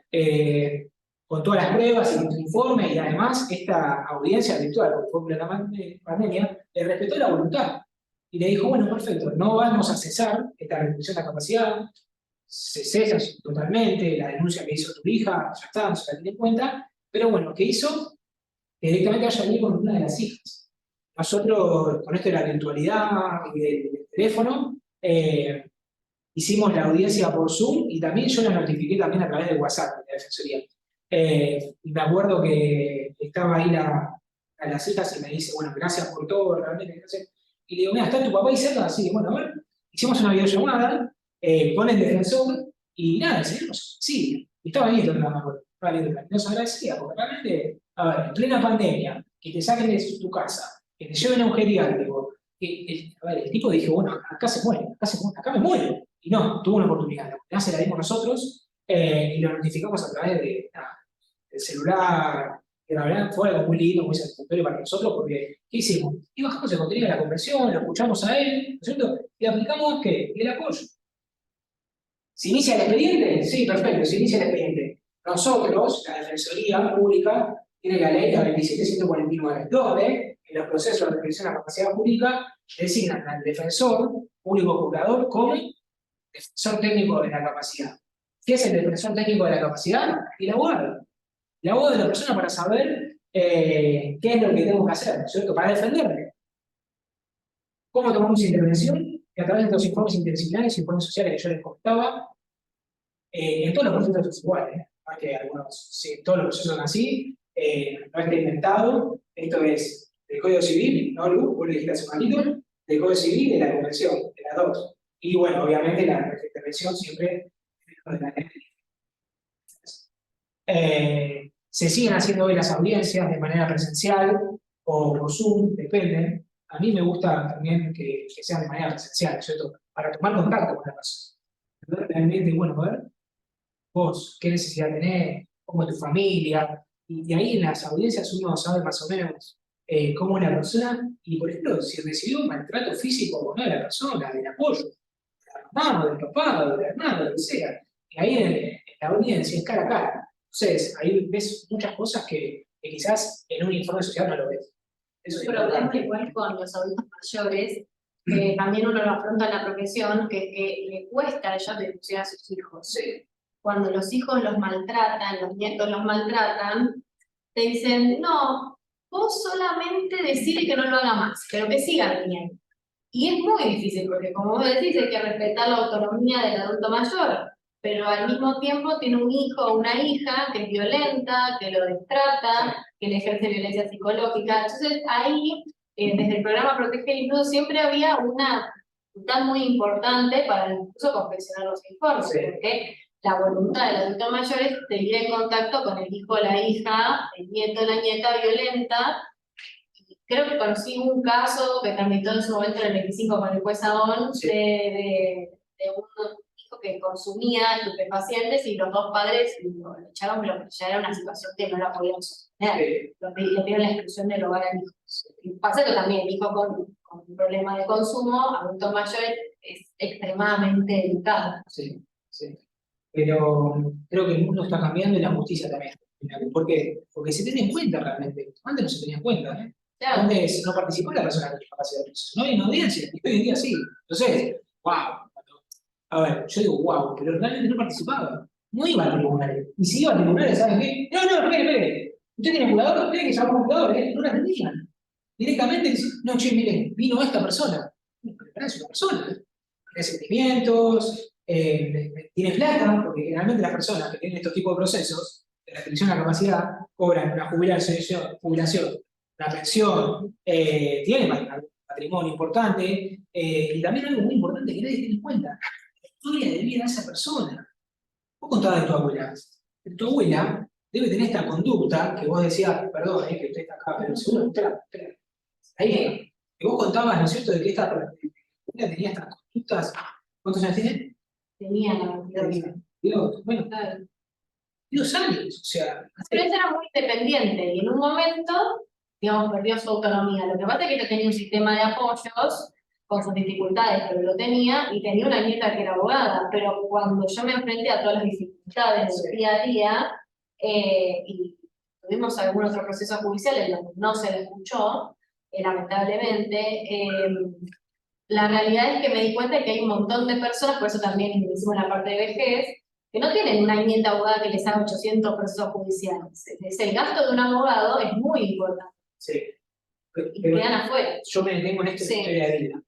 con todas las pruebas y el informe y además esta audiencia virtual, porque fue por la pandemia, le respetó la voluntad y le dijo, bueno, perfecto, no vamos a cesar esta reducción de la capacidad, se cesa totalmente, la denuncia que hizo tu hija, ya está, no se la tiene en cuenta, pero bueno, ¿qué hizo? Que directamente vaya a venir con una de las hijas. Nosotros, con esto de la virtualidad y del teléfono, hicimos la audiencia por Zoom y también yo la notifiqué también a través de WhatsApp de la Defensoría. Y me acuerdo que estaba ahí a las hijas y me dice, bueno, gracias por todo, realmente, gracias. Y le digo, mira, está tu papá y cerca, así que bueno, a ver, hicimos una videollamada, con el defensor, y nada, seguimos, sí, y estaba lindo el programa, estaba lindo el programa. Nos agradecía, porque realmente, a ver, en plena pandemia, que te saquen de tu casa, que te lleven a un geriátrico, a ver, el tipo dijo, bueno, acá se muere, acá me muero. Y no, tuvo una oportunidad. La oportunidad se la dimos nosotros, y lo notificamos a través del celular, que la verdad fue algo muy lindo, muy satisfactorio para nosotros, porque ¿qué hicimos? Y bajamos el contenido de la convención, lo escuchamos a él, ¿no es cierto? Y aplicamos ¿qué? El apoyo. ¿Se inicia el expediente? Sí, perfecto, se inicia el expediente. Nosotros, la Defensoría Pública, tiene la ley, la 27149, donde en los procesos de revisión de la capacidad jurídica designan al defensor público juzgador como defensor técnico de la capacidad. ¿Qué es el defensor técnico de la capacidad? El abogado. El abogado de la persona para saber, qué es lo que tengo que hacer, ¿no es cierto? Para defenderme. ¿Cómo tomamos intervención? Y a través de los informes interdisciplinarios y informes sociales que yo les contaba, en todos los procesos es igual, no es que algunos, sí, todos los procesos son así, no está inventado, esto es del Código Civil, ¿no, Lu? Vos lo dijiste hace un ratito, del Código Civil y de la Convención, de las 2. Y bueno, obviamente la intervención siempre de la se siguen haciendo hoy las audiencias de manera presencial o por Zoom, depende. A mí me gusta también que sean de manera presencial, ¿cierto? Para tomar contacto con la persona. Realmente, bueno, a ver, vos, qué necesidad tenés, cómo es tu familia, y ahí en las audiencias uno sabe más o menos, cómo es la persona, y por ejemplo, si recibió un maltrato físico o no de la persona, del apoyo, de la mamá, del papá, del hermano, lo que sea, y ahí en la audiencia es cara a cara. Entonces, ahí ves muchas cosas que quizás en un informe social no lo ves. Eso es Un problema importante. igual con los adultos mayores, que también uno lo afronta en la profesión, que le cuesta a ellos denunciar a sus hijos. Sí. Cuando los hijos los maltratan, los nietos los maltratan, te dicen, no, vos solamente decide que no lo haga más, pero que siga bien. Y es muy difícil, porque como vos decís, hay que respetar la autonomía del adulto mayor, pero al mismo tiempo tiene un hijo o una hija que es violenta, que lo destrata, que le ejerce violencia psicológica. Entonces ahí, desde el programa Protege el Incluso, siempre había una dificultad muy importante para incluso confeccionar los informes, Sí. porque la voluntad del adulto mayor es seguir en contacto con el hijo o la hija, el nieto o la nieta violenta. Creo que conocí un caso que tramitó en su momento en el 25 con el juez Aón, Sí. de un hijo que consumía estupefacientes y los 2 padres lo echaron, pero ya era una situación que no la podían sostener. Le pidieron la exclusión del hogar al hijo. Y pasa que también el hijo con un problema de consumo, adulto mayor, es extremadamente delicado. Sí, sí. Pero creo que el mundo está cambiando y la justicia también. ¿Por qué? Porque se tiene en cuenta realmente. Antes no se tenía en cuenta, ¿eh? Claro. Antes no participó la persona con discapacidad de proceso, no hay una audiencia, y hoy en día sí. Entonces, wow. A ver, yo digo wow, pero realmente no participaba. No iba a tribunales. Y si iba a tribunales, ¿saben qué? No, espere. ¿Usted tiene curador? Tiene que llamar a un curador, ¿eh? No la atendían. Directamente dicen, no, che, miren, vino esta persona. Pero es una persona, ¿eh? Tiene sentimientos, tiene plata, porque generalmente las personas que tienen estos tipos de procesos, de restricción a la capacidad, cobran una jubilación, una pensión, tienen patrimonio importante, y también algo muy importante que nadie tiene en cuenta, la historia de vida de esa persona. Vos contabas de tu abuela. Tu abuela debe tener esta conducta que vos decías, perdón, que usted está acá, pero seguro, espera. Ahí, que vos contabas, ¿no es cierto?, de que esta abuela tenía estas conductas. ¿Cuántos años tiene? Tenía la verdad. Dios, bueno, Claro. 2 años, o sea. Pero ella era muy independiente y en un momento, digamos, perdió su autonomía. Lo que pasa es que ella tenía un sistema de apoyos con sus dificultades, pero lo tenía, y tenía una nieta que era abogada. Pero cuando yo me enfrenté a todas las dificultades del día a día, y tuvimos algún otro proceso judicial en donde no se le escuchó, lamentablemente, la realidad es que me di cuenta de que hay un montón de personas, por eso también hicimos la parte de vejez, que no tienen una nieta abogada que les haga 800 procesos judiciales. El gasto de un abogado es muy importante. Sí. Y quedan afuera. Yo me detengo en esta Sí. historia de vida.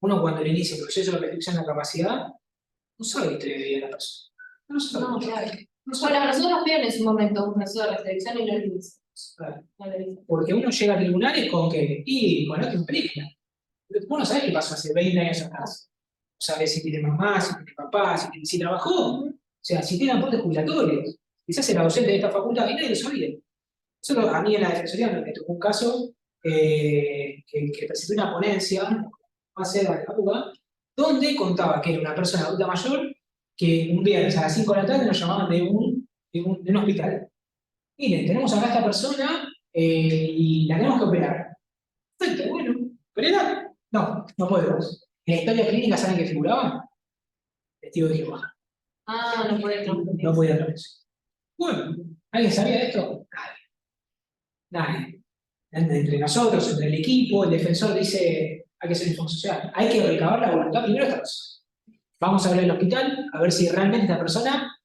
Uno cuando le inicia el proceso de restricción a la capacidad, no sabe la historia de vida de la persona. No sabe. No, claro. No sabe. Bueno, a nosotros nos pidieron en su momento un proceso de restricción y no lo hicimos. Claro. No lo hicimos. Porque uno llega a tribunales con que, y con esto implica. Vos no sabés qué pasó hace 20 años atrás. No sabés si tiene mamá, si tiene papá, si trabajó. O sea, si tiene aportes jubilatorios. Quizás era docente de esta facultad y nadie lo sabía. Solo a mí en la defensoría me tocó un caso que presenté una ponencia, hace la época, donde contaba que era una persona adulta mayor que un viernes a las 5 de la tarde nos llamaban de un hospital. Miren, tenemos acá a esta persona y la tenemos que operar. Perfecto, bueno, ¿operar? No podemos. En la historia clínica, ¿saben qué figuraba? Testigo de Jehová. Ah, no puede No podía traer eso. Bueno, ¿alguien sabía de esto? Nadie. Entre nosotros, entre el equipo, el defensor dice, hay que hacer informe social, hay que recabar la voluntad primero de esta persona. Vamos a ver el hospital, a ver si realmente esta persona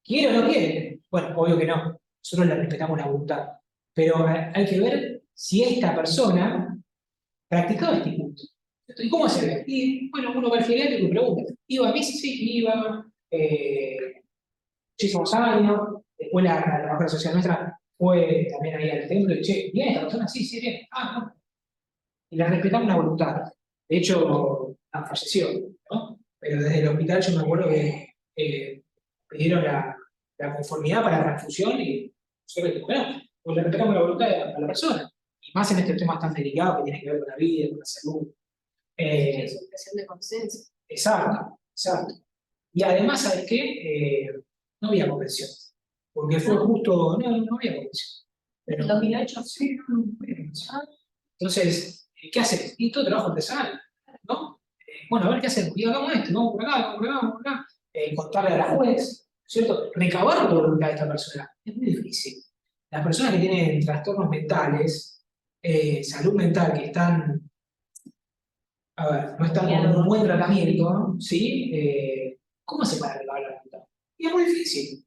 quiere o no quiere. Bueno, obvio que no, nosotros le respetamos la voluntad. Pero hay que ver si esta persona practicaba este culto. ¿Y cómo se ve? Y bueno, uno va al geriátrico y pregunta, ¿iba a misa? Sí, iba, muchísimos años, después la trabajadora social nuestra fue también ahí al templo y che, ¿bien esta persona? Sí, bien. No. Y le respetamos la voluntad. De hecho, falleció, ¿no? Pero desde el hospital yo me acuerdo que pidieron la conformidad para la transfusión y nosotros bueno, pues le respetamos la voluntad a la persona. Y más en estos temas tan delicados que tienen que ver con la vida, con la salud. Es una cuestión de consenso. Exacto. Y además, ¿sabes qué? No había convención. Porque fue justo, no había convención. ¿En 2008? Sí, no había convención. Entonces, ¿qué haces? Y todo trabajo artesanal, ¿no? Bueno, a ver qué hacemos. Y hagamos esto, vamos por acá, vamos por acá. Contarle a la juez, ¿cierto? Recabar la voluntad de esta persona. Es muy difícil. Las personas que tienen trastornos mentales, salud mental, que están, a ver, no están con un buen tratamiento, ¿sí? ¿Cómo hace para recabar la voluntad? Y es muy difícil.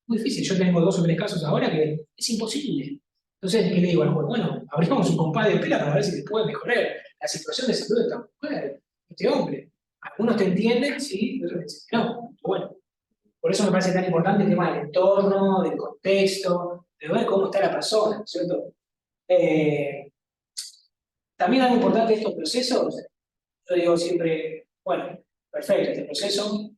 Muy difícil. Yo tengo 2 o 3 casos ahora que es imposible. Entonces, ¿qué le digo al juez? Bueno, abrimos un compás de espera para ver si se puede mejorar la situación de salud de esta mujer, este hombre. Algunos te entienden, sí, otros dicen que no. Bueno, por eso me parece tan importante el tema del entorno, del contexto, de ver cómo está la persona, ¿cierto? También algo importante de estos procesos, yo digo siempre, bueno, perfecto, este proceso,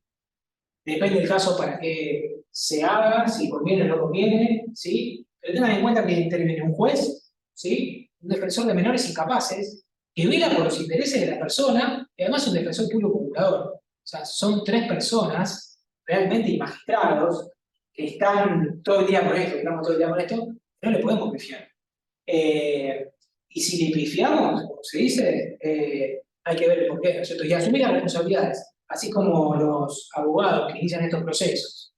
depende del caso para que se haga, si conviene o no conviene, ¿sí? Pero tengan en cuenta que interviene un juez, ¿sí? Un defensor de menores incapaces, que vela por los intereses de la persona, y además un defensor público procurador. O sea, son 3 personas, realmente, y magistrados, que están todo el día con esto, que estamos todo el día con esto, no le podemos pifiar. Y si le pifiamos, como se dice, hay que ver el porqué, ¿no es cierto? Y asumir las responsabilidades, así como los abogados que inician estos procesos.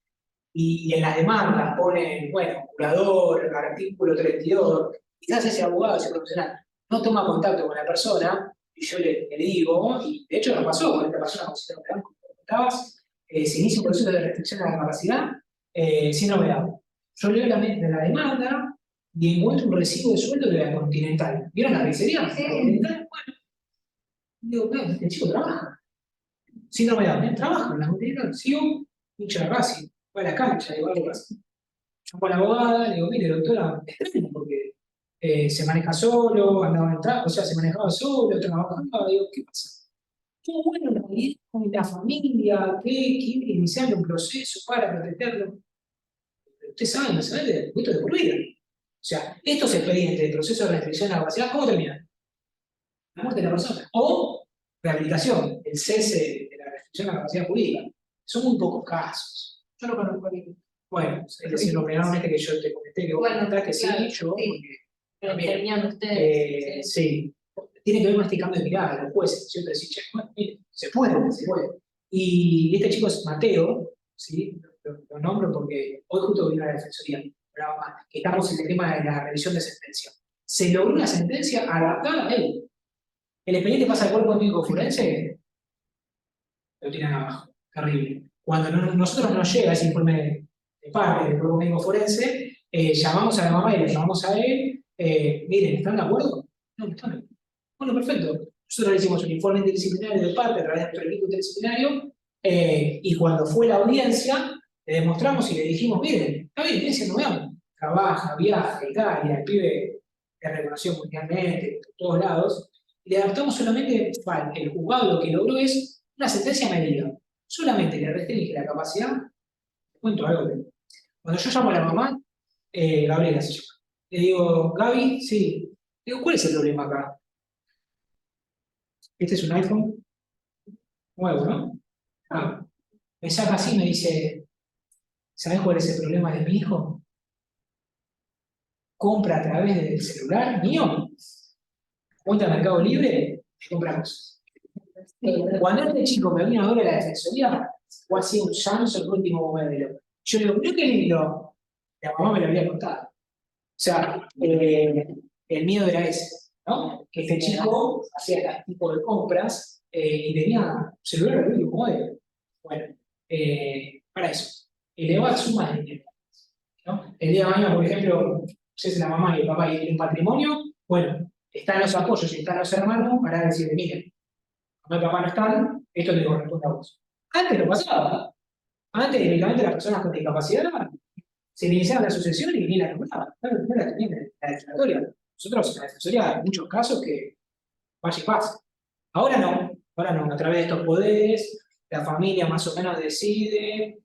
Y en las demandas ponen, bueno, curador, artículo 32, quizás ese abogado, ese profesional, no toma contacto con la persona, y yo le digo, y de hecho nos pasó con esta persona con síndrome de Down, como comentabas, se inicia un proceso de restricción a la capacidad, síndrome de Down. Yo leo la demanda y encuentro un recibo de sueldo de la Continental. ¿Vieron la pizzería? Sí. Continental, bueno. Digo, claro, este chico trabaja. Síndrome de Down, trabaja en la Continental, sigo, hincha de Racing, va a la cancha, digo algo así. Llamo a la abogada, le digo, mire, doctora, extraño, porque se maneja solo, andaba en o sea, se manejaba solo, trabajaba, digo, ¿qué pasa? Todo bueno, la familia, que quiere iniciar un proceso para protegerlo. Pero usted sabe, no sabe, de esto de por vida. O sea, estos expedientes de proceso de restricción a la capacidad, ¿cómo terminan? La muerte de la persona. O rehabilitación, el cese de la restricción a la capacidad jurídica. Son muy pocos casos. Yo no conozco a ninguno. Bueno, es decir, lo plenamente que yo te comenté, que vos comentás que claro, sí, yo, sí. porque Pero también, terminan ustedes. sí. Tiene que ver con este cambio de mirada, los jueces, siempre decir, che, bueno, mire, se puede, se puede. Y este chico es Mateo, ¿sí? Lo nombro porque hoy justo vino a la defensoría, que estamos en el tema de la revisión de sentencia. Se logró una sentencia adaptada a él. El expediente pasa al cuerpo médico forense, lo tiran abajo, terrible. Cuando nosotros nos llega ese informe de parte del cuerpo médico forense, llamamos a la mamá y le llamamos a él, miren, ¿están de acuerdo? No, no están. Bueno, perfecto. Nosotros le hicimos un informe interdisciplinario de parte a través de nuestro equipo interdisciplinario, y cuando fue la audiencia, le demostramos y le dijimos, miren, está bien, tiene siendo veamos. Trabaja, viaja, Italia, el pibe es reconocido mundialmente, por todos lados, y le adaptamos solamente, el juzgado lo que logró es una sentencia medida. Solamente le restringe la capacidad. Te cuento algo. Cuando yo llamo a la mamá, Gabriela se llama, le digo, Gaby, sí. Le digo, ¿cuál es el problema acá? Este es un iPhone nuevo, ¿no? Ah, me saca así y me dice, ¿sabes cuál es el problema de mi hijo? Compra a través del celular mío, cuenta de Mercado Libre, y compra cosas. Cuando este chico me vino a ver a la defensoría, fue así un Samsung último modelo. Yo le digo, ¿pero qué lindo? La mamá me lo había contado. O sea, el miedo era ese, ¿no? Que este chico hacía este tipo de compras y tenía un celular de último modelo. Bueno, para eso, elevar sumas de dinero, ¿no? El día de mañana, por ejemplo, si es la mamá y el papá y tienen patrimonio, bueno, están los apoyos y están los hermanos para decirle, miren, mamá y papá no están, esto te corresponde a vos. Antes lo pasaba. Antes, directamente, las personas con discapacidad se iniciaban la sucesión y ni la nombraban. No la tenían en la declaratoria. Nosotros en la defensoría hay muchos casos que vaya y pasa. Ahora no, a través de estos poderes, la familia más o menos decide,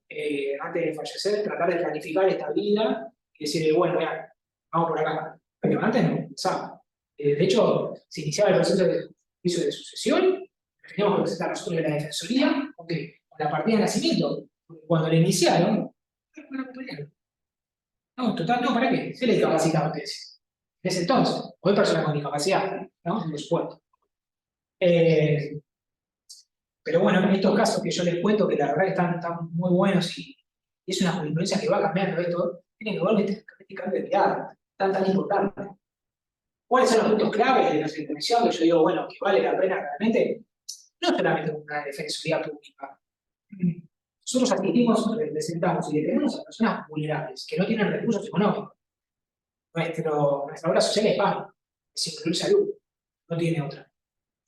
antes de fallecer, tratar de planificar esta vida y decir, bueno, ya, vamos por acá. Pero antes no pasaba. De hecho, se iniciaba el proceso de juicio de sucesión, teníamos que presentar nosotros de la defensoría, con la partida de nacimiento. Cuando la iniciaron, no acompañaron. No, total, no, ¿para qué? Se le discapacitaba, te decía. En ese entonces, hoy personas con discapacidad, ¿no? Por supuesto. Pero bueno, en estos casos que yo les cuento, que la verdad que están muy buenos y es una jurisprudencia que va cambiando esto, tienen que ver este cambio de mirada tan importante. ¿Cuáles son los puntos claves de nuestra intervención? Que yo digo, bueno, que vale la pena realmente, no solamente una defensoría pública. Nosotros asistimos, representamos y defendemos a personas vulnerables, que no tienen recursos económicos. Nuestra obra social es paga, es incluir salud, no tiene otra.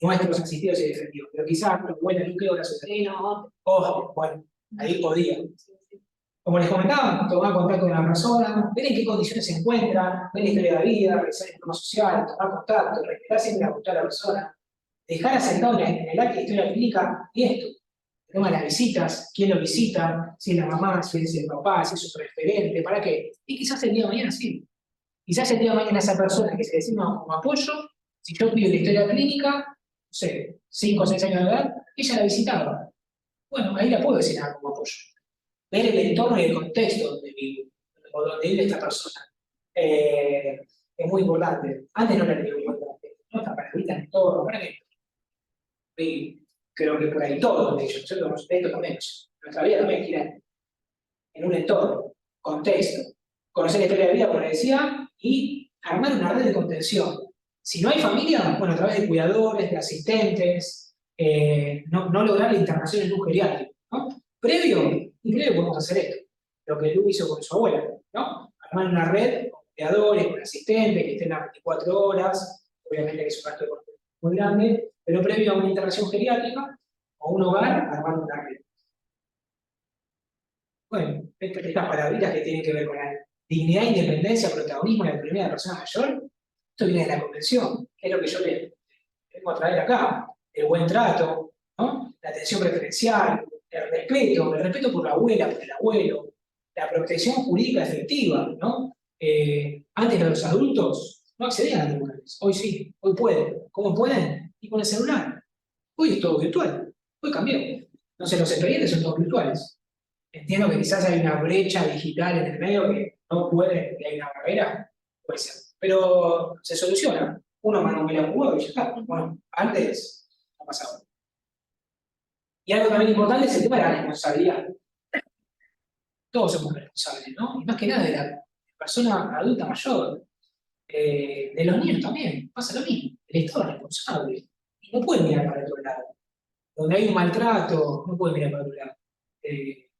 Nuestros asistidos y defendidos, pero quizás nos vuelven un quedo la sociedad. Ojo, bueno, ahí podía. Como les comentaba, tomar contacto con la persona, ver en qué condiciones se encuentra, ver la historia de la vida, realizar el informe social, tomar contacto, respetar siempre la voluntad de la persona, dejar asentado en el acta de historia clínica y esto. El tema de las visitas, quién lo visita, si es la mamá, si es el papá, si es su referente, ¿para qué? Y quizás el día de mañana sí. Quizás el día de mañana esa persona que se designa como apoyo, si yo pido la historia clínica, no sé, 5 o 6 años de edad, ella la visitaba. Bueno, ahí la puedo designar como apoyo. Ver el entorno y el contexto donde vive, o donde vive esta persona. Es muy importante. Antes no era muy importante. No está para evitar en todo, ¿para qué? Y creo que por ahí todo, de hecho, nosotros esto también. Nuestra vida también gira en un entorno, contexto. Conocer la historia de vida, como les decía, y armar una red de contención. Si no hay familia, bueno, a través de cuidadores, de asistentes, no lograr la internación en un geriátrico, ¿no? Previo podemos hacer esto, lo que Lu hizo con su abuela, ¿no? Armar una red con cuidadores, con asistentes, que estén las 24 horas, obviamente que es un gasto económico muy grande, pero previo a una internación geriátrica o un hogar, armar una red. Bueno, estas palabritas que tienen que ver con la dignidad, independencia, protagonismo y autonomía de la persona mayor, esto viene de la convención, que es lo que yo le vengo a traer acá, el buen trato, ¿no? La atención preferencial, el respeto por la abuela, por el abuelo, la protección jurídica efectiva, ¿no? Antes los adultos no accedían a los lugares, hoy sí, hoy pueden. ¿Cómo pueden? Y con el celular. Hoy es todo virtual, hoy cambió. Entonces los expedientes son todos virtuales. Entiendo que quizás hay una brecha digital en el medio que no puede, que hay una barrera, puede ser. Pero se soluciona. Uno manda un mail a un juego y ya está. Bueno, antes no pasaba. Y algo también importante es el tema de la responsabilidad. Todos somos responsables, ¿no? Y más que nada de la persona adulta mayor, de los niños también, pasa lo mismo. El Estado es responsable. Y no puede mirar para otro lado. Donde hay un maltrato, no puede mirar para otro lado. Tiene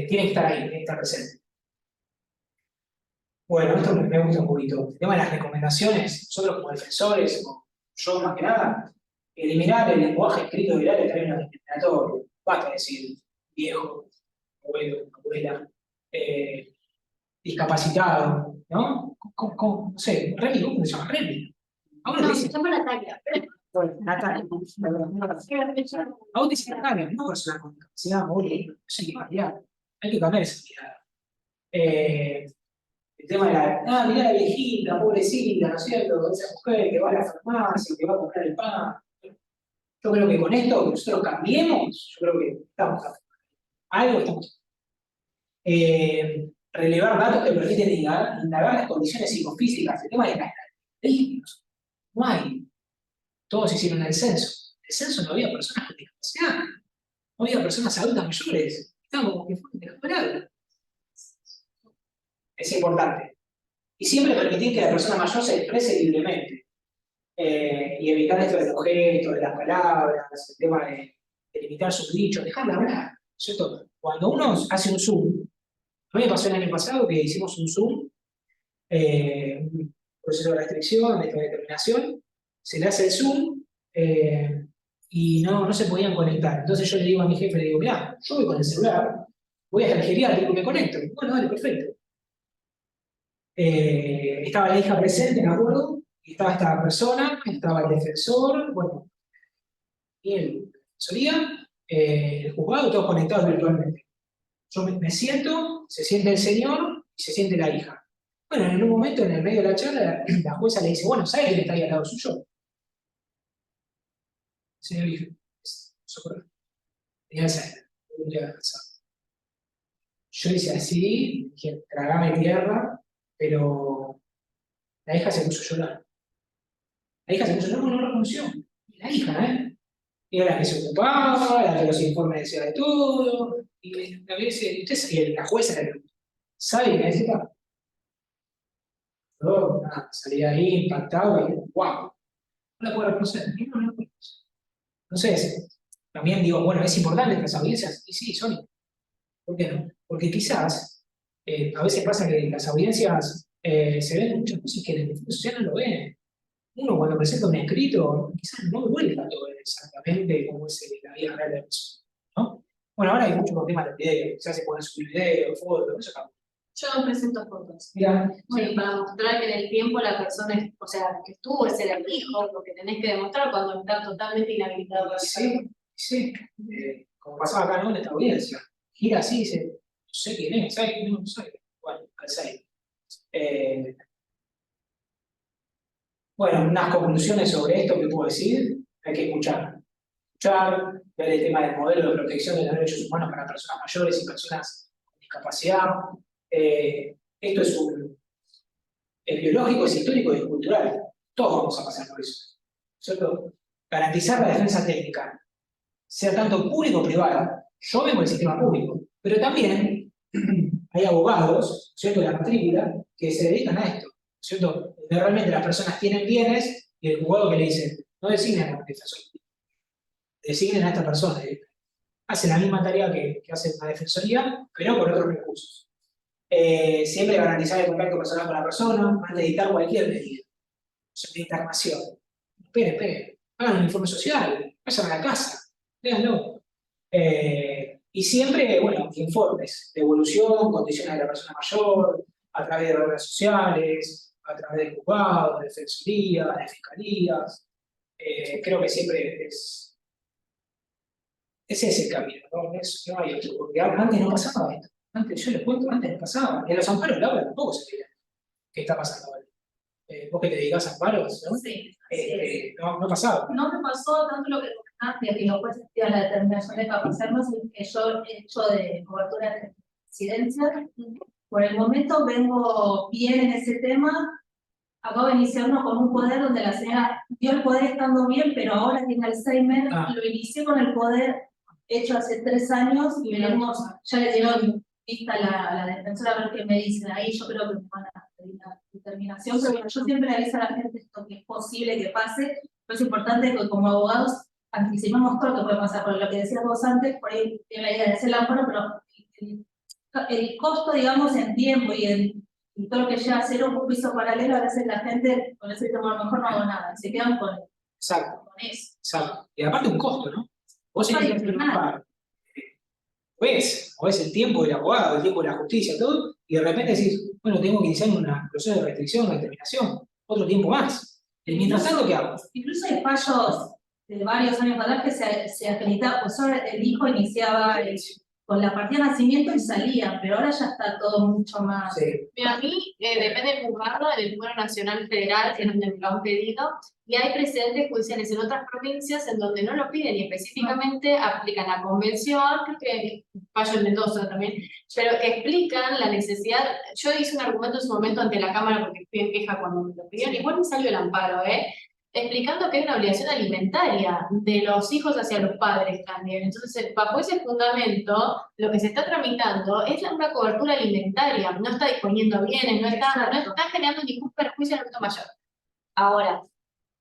que estar ahí, tiene que estar presente. Bueno, esto me gusta un poquito. El tema de las recomendaciones, nosotros como defensores, o yo más que nada, eliminar el lenguaje escrito viral de términos discriminatorios. Basta decir viejo, abuelo, abuela, discapacitado, ¿no? No sé, Remy, ¿cómo se llama? Remy. Ahora No, te se dicen, llama Natalia. bueno, Natalia, ahora te dicen Natalia, no persona con discapacidad, abuelo, no sé qué cambiar. Hay que cambiar esa mirada. El tema de mirá la viejita, pobrecita, ¿no es cierto? Esa mujer que va a la farmacia, que va a comprar el pan. Yo creo que con esto, que nosotros cambiemos, yo creo que estamos haciendo algo, estamos. Relevar datos que permiten indagar las condiciones psicofísicas, el tema de las características. No hay. Todos hicieron el censo. El censo no había personas con discapacidad, no había personas adultas mayores. Estaban como que fueron desesperados. Es importante. Y siempre permitir que la persona mayor se exprese libremente. Y evitar esto de los gestos, de las palabras, el tema de limitar sus dichos, dejarla hablar, ¿cierto? Cuando uno hace un Zoom, a mí me pasó el año pasado que hicimos un Zoom, un proceso de restricción, de determinación, se le hace el Zoom y no se podían conectar. Entonces yo le digo a mi jefe, le digo, mirá, yo voy con el celular, voy hasta el geriátrico y me conecto. Bueno, dale, perfecto. Estaba la hija presente, me acuerdo, y estaba esta persona, estaba el defensor, bueno, y el defensoría, el juzgado, todos conectados virtualmente. Yo me siento, se siente el señor y se siente la hija. Bueno, en un momento, en el medio de la charla, la jueza le dice, bueno, ¿sabe quién está ahí al lado suyo? Señor hija, socorro. Tenía Alzheimer, yo hice así, dije, tragame tierra, pero la hija se puso a llorar. La hija se puso a llorar, no reconoció. La hija, Y era la que se ocupaba, la que los informes decía de todo. Y la jueza le preguntó, ¿sabe qué necesita? Yo, nada, salí ahí impactado y wow, no la puedo reconocer. No la puedo reconocer. Entonces, también digo, bueno, es importante estas audiencias. Y sí, son. ¿Por qué no? Porque quizás, a veces pasa que en las audiencias se ven muchas cosas que en el Defensor Social no lo ven. Uno cuando presenta un escrito, quizás no vuelva todo exactamente como es la vida real de la persona, ¿no? Bueno, ahora hay mucho con temas de video, quizás se pueden subir videos, fotos, eso cambia. Yo no presento fotos. Mira, Bueno, para mostrar que en el tiempo la persona, o sea, que estuvo, es el hijo, lo que tenés que demostrar cuando está totalmente inhabilitado. sí, como pasaba acá, ¿no? En esta audiencia. Gira así y dice, no sé quién es, ¿sabes quién es? No sabe. Bueno, Alzheimer. Bueno, unas conclusiones sobre esto que puedo decir, hay que escuchar, ver el tema del modelo de protección de los derechos humanos para personas mayores y personas con discapacidad. Esto es biológico, es histórico y es cultural. Todos vamos a pasar por eso, ¿cierto? Garantizar la defensa técnica, sea tanto público o privada. Yo vengo del sistema público, pero también hay abogados, ¿cierto?, de la matrícula, que se dedican a esto, ¿cierto? donde realmente las personas tienen bienes y el juzgado que le dice, no designen a un defensor, designen a esta persona. Hace la misma tarea que hace una defensoría, pero con otros recursos. Siempre garantizar el contacto personal con la persona, antes de dictar cualquier medida. De internación. Esperen, hagan un informe social, vayan a la casa, véanlo. Y siempre, bueno, informes de evolución, condiciones de la persona mayor, a través de redes sociales, a través de juzgados, de defensorías, de fiscalías. Creo que siempre ese es el camino, ¿no? No hay otro, porque antes no pasaba esto. Antes, yo les cuento, antes no pasaba. En los amparos Laura tampoco se veía qué está pasando ahora. Vos que te dedicás a amparos, ¿no? Sí. No pasaba. No me pasó tanto lo que comentaste, y después de la determinación de capacitarnos, que yo he hecho de cobertura de residencia. Por el momento vengo bien en ese tema. Acabo de iniciar uno con un poder donde la señora dio el poder estando bien, pero ahora tiene Alzheimer. Lo inicié con el poder hecho hace 3 años y veremos, ya le dieron vista a la defensora a ver qué me dicen ahí. Yo creo que me van a pedir la determinación, pero bueno, yo siempre aviso a la gente esto que es posible que pase, pero es importante que como abogados anticipemos todo lo que puede pasar, por lo que decías vos antes, por ahí tiene la idea de hacer el amparo, pero el costo, digamos, en tiempo y todo lo que lleva a hacer un juicio paralelo, a veces la gente con ese tema a lo mejor no hago nada, y se quedan con eso. Exacto. Y aparte un costo, ¿no? Vos iniciaste un amparo. O es el tiempo del abogado, el tiempo de la justicia, todo, y de repente decís, bueno, tengo que iniciar un proceso de restricción, de determinación, otro tiempo más. Mientras tanto, ¿qué hago? Incluso hay fallos de varios años atrás que se acreditaba, pues ahora el hijo iniciaba con la partida de nacimiento y salía, pero ahora ya está todo mucho más. Sí. Mira, a mí depende del juzgado, en el Juzgado Nacional Federal, es donde me lo han pedido, y hay precedentes judiciales en otras provincias en donde no lo piden y específicamente aplican la convención, creo que fallo en Mendoza también, pero que explican la necesidad. Yo hice un argumento en su momento ante la Cámara porque fui en queja cuando me lo pidieron, igual me salió el amparo, explicando que hay una obligación alimentaria de los hijos hacia los padres también. Entonces, bajo ese fundamento, lo que se está tramitando es una cobertura alimentaria, no está disponiendo bienes, no está generando ningún perjuicio al adulto mayor. Ahora,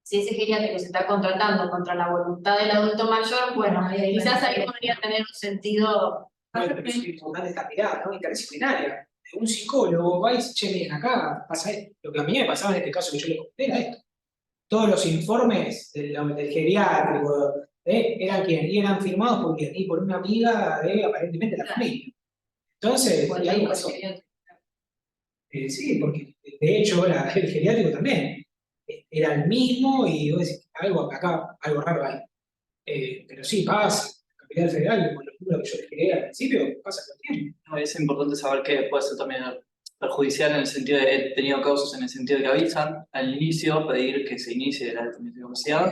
si ese geriátrico se está contratando contra la voluntad del adulto mayor, bueno, quizás ahí podría tener un sentido. Bueno, pero es importante esta mirada, ¿no? Interdisciplinaria. Un psicólogo va y dice, che, miren, acá pasa esto. Lo que a mí me pasaba en este caso que yo le conté era esto. Todos los informes del geriátrico eran quién, y eran firmados por quién, y por una amiga de aparentemente la familia. Entonces, y algo pasó. Sí, porque de hecho el geriátrico también era el mismo y vos decís, algo raro hay. Pero sí, pasa. Capital Federal, con los números que yo les quería al principio, pasa todo el tiempo. No, es importante saber que puede ser también perjudicial en el sentido de, he tenido casos en el sentido de que avisan al inicio, pedir que se inicie la determinación,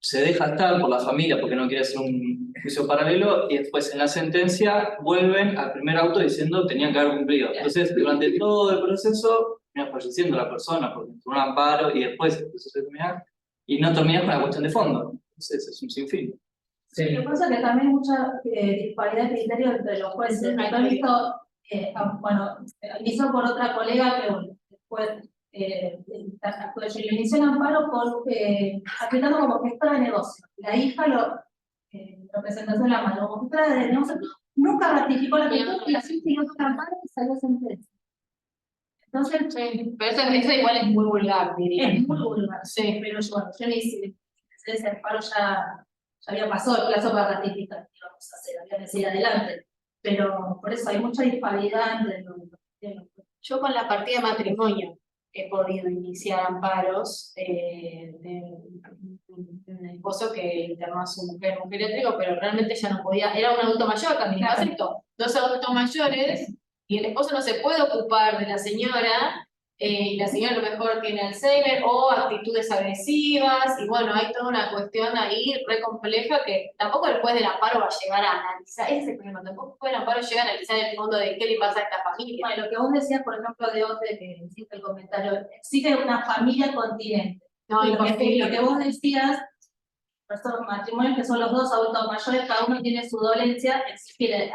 se deja estar por la familia porque no quiere hacer un juicio paralelo y después en la sentencia vuelven al primer auto diciendo tenían que haber cumplido. Entonces, durante todo el proceso, termina falleciendo la persona porque tuvo un amparo y después el proceso se termina y no terminas con la cuestión de fondo. Entonces, es un sinfín. Sí. Lo que pasa es que también hay mucha disparidad de criterios entre los jueces. Acá he visto, inició por otra colega que después yo le inicié el amparo aplicando como gestora de negocio. La hija lo presentó en la mano, como gestora de negocio, nunca ratificó la cuestión y así siguió su amparo y salió sentencia. Entonces, Sí, pero eso igual es muy vulgar, diría. Es muy vulgar, sí. Pero yo le hice ese amparo ya había pasado el plazo para ratificar, íbamos a hacer, había que seguir adelante. Pero por eso hay mucha disparidad entre los. Yo con la partida de matrimonio he podido iniciar amparos de un esposo que internó a su mujer en un geriátrico, pero realmente ya no podía, era un adulto mayor también, Claro. aceptó, 2 adultos mayores, y el esposo no se puede ocupar de la señora, y la señora a lo mejor tiene Alzheimer o actitudes agresivas, y bueno, hay toda una cuestión ahí re compleja que tampoco el juez del amparo va a llegar a analizar, ese es el problema, tampoco el juez del amparo llega a analizar el fondo de qué le pasa a esta familia. Bueno, lo que vos decías, por ejemplo, de Otre, que hiciste el comentario, exige una familia continente. No, lo imposible. que vos decías, estos matrimonios que son los 2 adultos mayores, cada uno tiene su dolencia, exige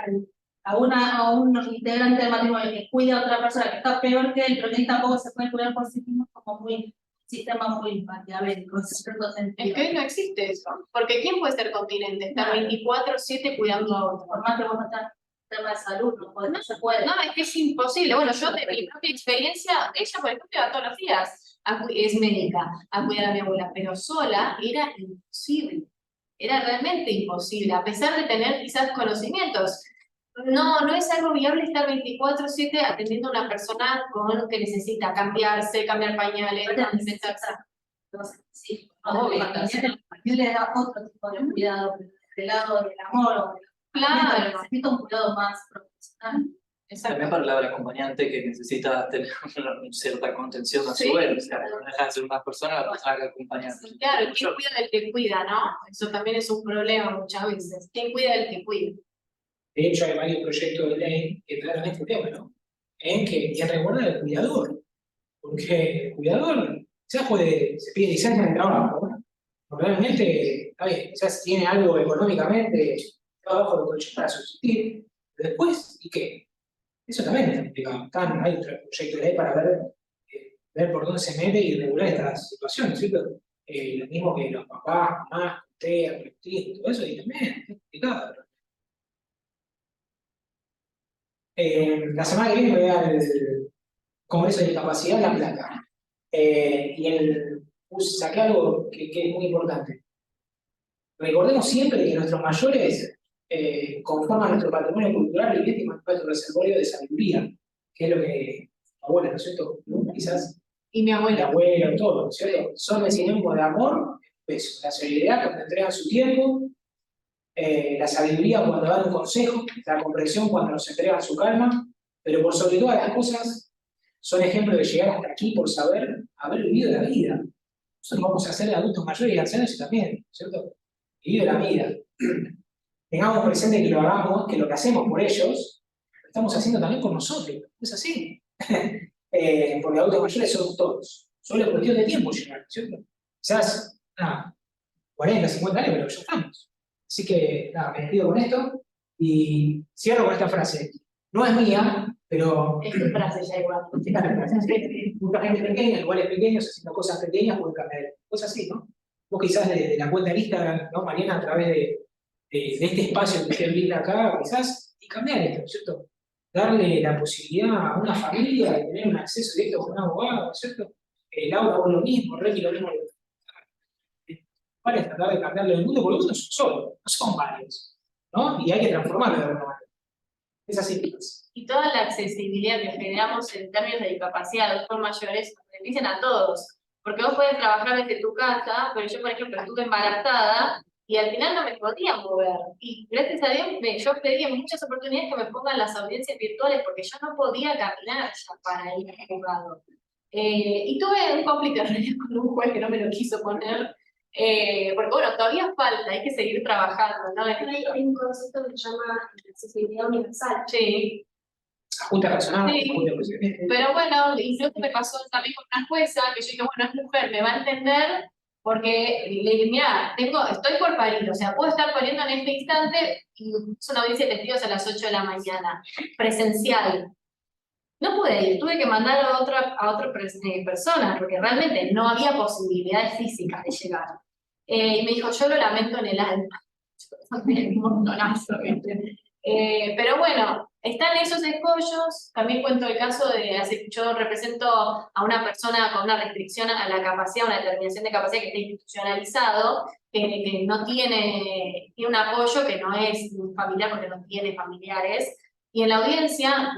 a un integrante del matrimonio que cuida a otra persona que está peor que él, pero que él tampoco se puede cuidar por sí mismo, como muy, sistema muy maquiavélico, en cierto Es sentido. que hoy no existe eso. Porque ¿quién puede ser continente? Estar 24/7 cuidando a otro. Por más que vos no estás en tema de salud, no se puede. No, es que es imposible. Bueno, yo de mi propia experiencia, ella, por ejemplo, iba todos los días, es médica, a cuidar a mi abuela, pero sola era imposible. Era realmente imposible, a pesar de tener quizás conocimientos. No es algo viable estar 24/7 atendiendo a una persona que necesita cambiarse, cambiar pañales, alimentarse. Entonces, sí, Obvio. también le da otro tipo de cuidado, del lado del amor, o Claro. necesita un cuidado más profesional. También para la acompañante que necesita tener una cierta contención a Sí. su vez, o sea, no deja de ser una persona, la persona que acompaña. Claro, ¿quién cuida del que cuida, no? Eso también es un problema muchas veces. ¿Quién cuida del que cuida? De hecho, hay varios proyectos de ley que tratan este tema, ¿no? En que recuerda al cuidador, porque el cuidador quizás se pide licencia en el trabajo, ¿no? Porque realmente, está bien, quizás tiene algo económicamente, está bajo el colchón para subsistir, pero después, ¿y qué? Eso también está implicado. Hay otro proyecto de ley para ver por dónde se mete y regular estas situaciones, ¿cierto? Lo mismo que los papás, mamás, ustedes, prestigio, todo eso, y también está implicado. La semana que viene voy a dar el Congreso de Discapacidad en La Plata. Saqué algo que es muy importante. Recordemos siempre que nuestros mayores conforman nuestro patrimonio cultural, idéntico, nuestro reservorio de sabiduría, que es lo que abuela, ¿no es cierto? Quizás Y mi el abuela. abuelo, todo, ¿no es cierto? Son el sinónimo de amor, peso, la solidaridad cuando entregan su tiempo, la sabiduría cuando dan un consejo, la comprensión cuando nos entregan su calma, pero por sobre todas las cosas son ejemplos de llegar hasta aquí por haber vivido la vida. Nosotros vamos a ser adultos mayores y ancianos y también, ¿cierto? Vivido la vida. Tengamos presente que lo hagamos, que lo que hacemos por ellos, lo estamos haciendo también por nosotros. Es así. Porque adultos mayores somos todos. Solo es cuestión de tiempo llegar, ¿cierto? Quizás, 40, 50 años, pero ya estamos. Así que, me despido con esto y cierro con esta frase. No es mía, pero... Es mi frase ya igual. Mucha gente pequeña, lugares pequeños, haciendo cosas pequeñas, pueden cambiar. Cosas así, ¿no? Vos quizás de la cuenta de Instagram, ¿no, Mariana? A través de este espacio que usted brinda acá, quizás, y cambiar esto, ¿cierto? Darle la posibilidad a una familia de tener un acceso directo con un abogado, ¿cierto? Laura, vos lo mismo, Requi lo mismo. Para tratar de cambiarlo del mundo, porque el mundo es solo, no son varios, ¿no? Y hay que transformarlo de alguna manera. Es así, chicos. Y toda la accesibilidad que generamos en términos de discapacidad, adultos mayores, nos benefician a todos. Porque vos puedes trabajar desde tu casa, pero yo, por ejemplo, estuve embarazada y al final no me podía mover. Y gracias a Dios, yo pedí en muchas oportunidades que me pongan las audiencias virtuales porque yo no podía caminar ya para ir al juzgado. Y tuve un conflicto en realidad con un juez que no me lo quiso poner. Porque bueno, todavía falta, hay que seguir trabajando, ¿no? Hay un concepto que se llama accesibilidad universal. Sí. Junta personal, Sí. Pero bueno, incluso me pasó también con una jueza que yo dije, bueno, es mujer, me va a entender, porque le dije, mira, estoy por parir, o sea, puedo estar pariendo en este instante, y es una audiencia de testigos a las 8 de la mañana, presencial. No pude ir, tuve que mandar a otra persona, porque realmente no había posibilidades físicas de llegar. Y me dijo, yo lo lamento en el alma. Un montonazo, ¿viste? Pero bueno, están esos escollos. También cuento el caso yo represento a una persona con una restricción a la capacidad, una determinación de capacidad que está institucionalizado, que no tiene un apoyo que no es familiar porque no tiene familiares. Y en la audiencia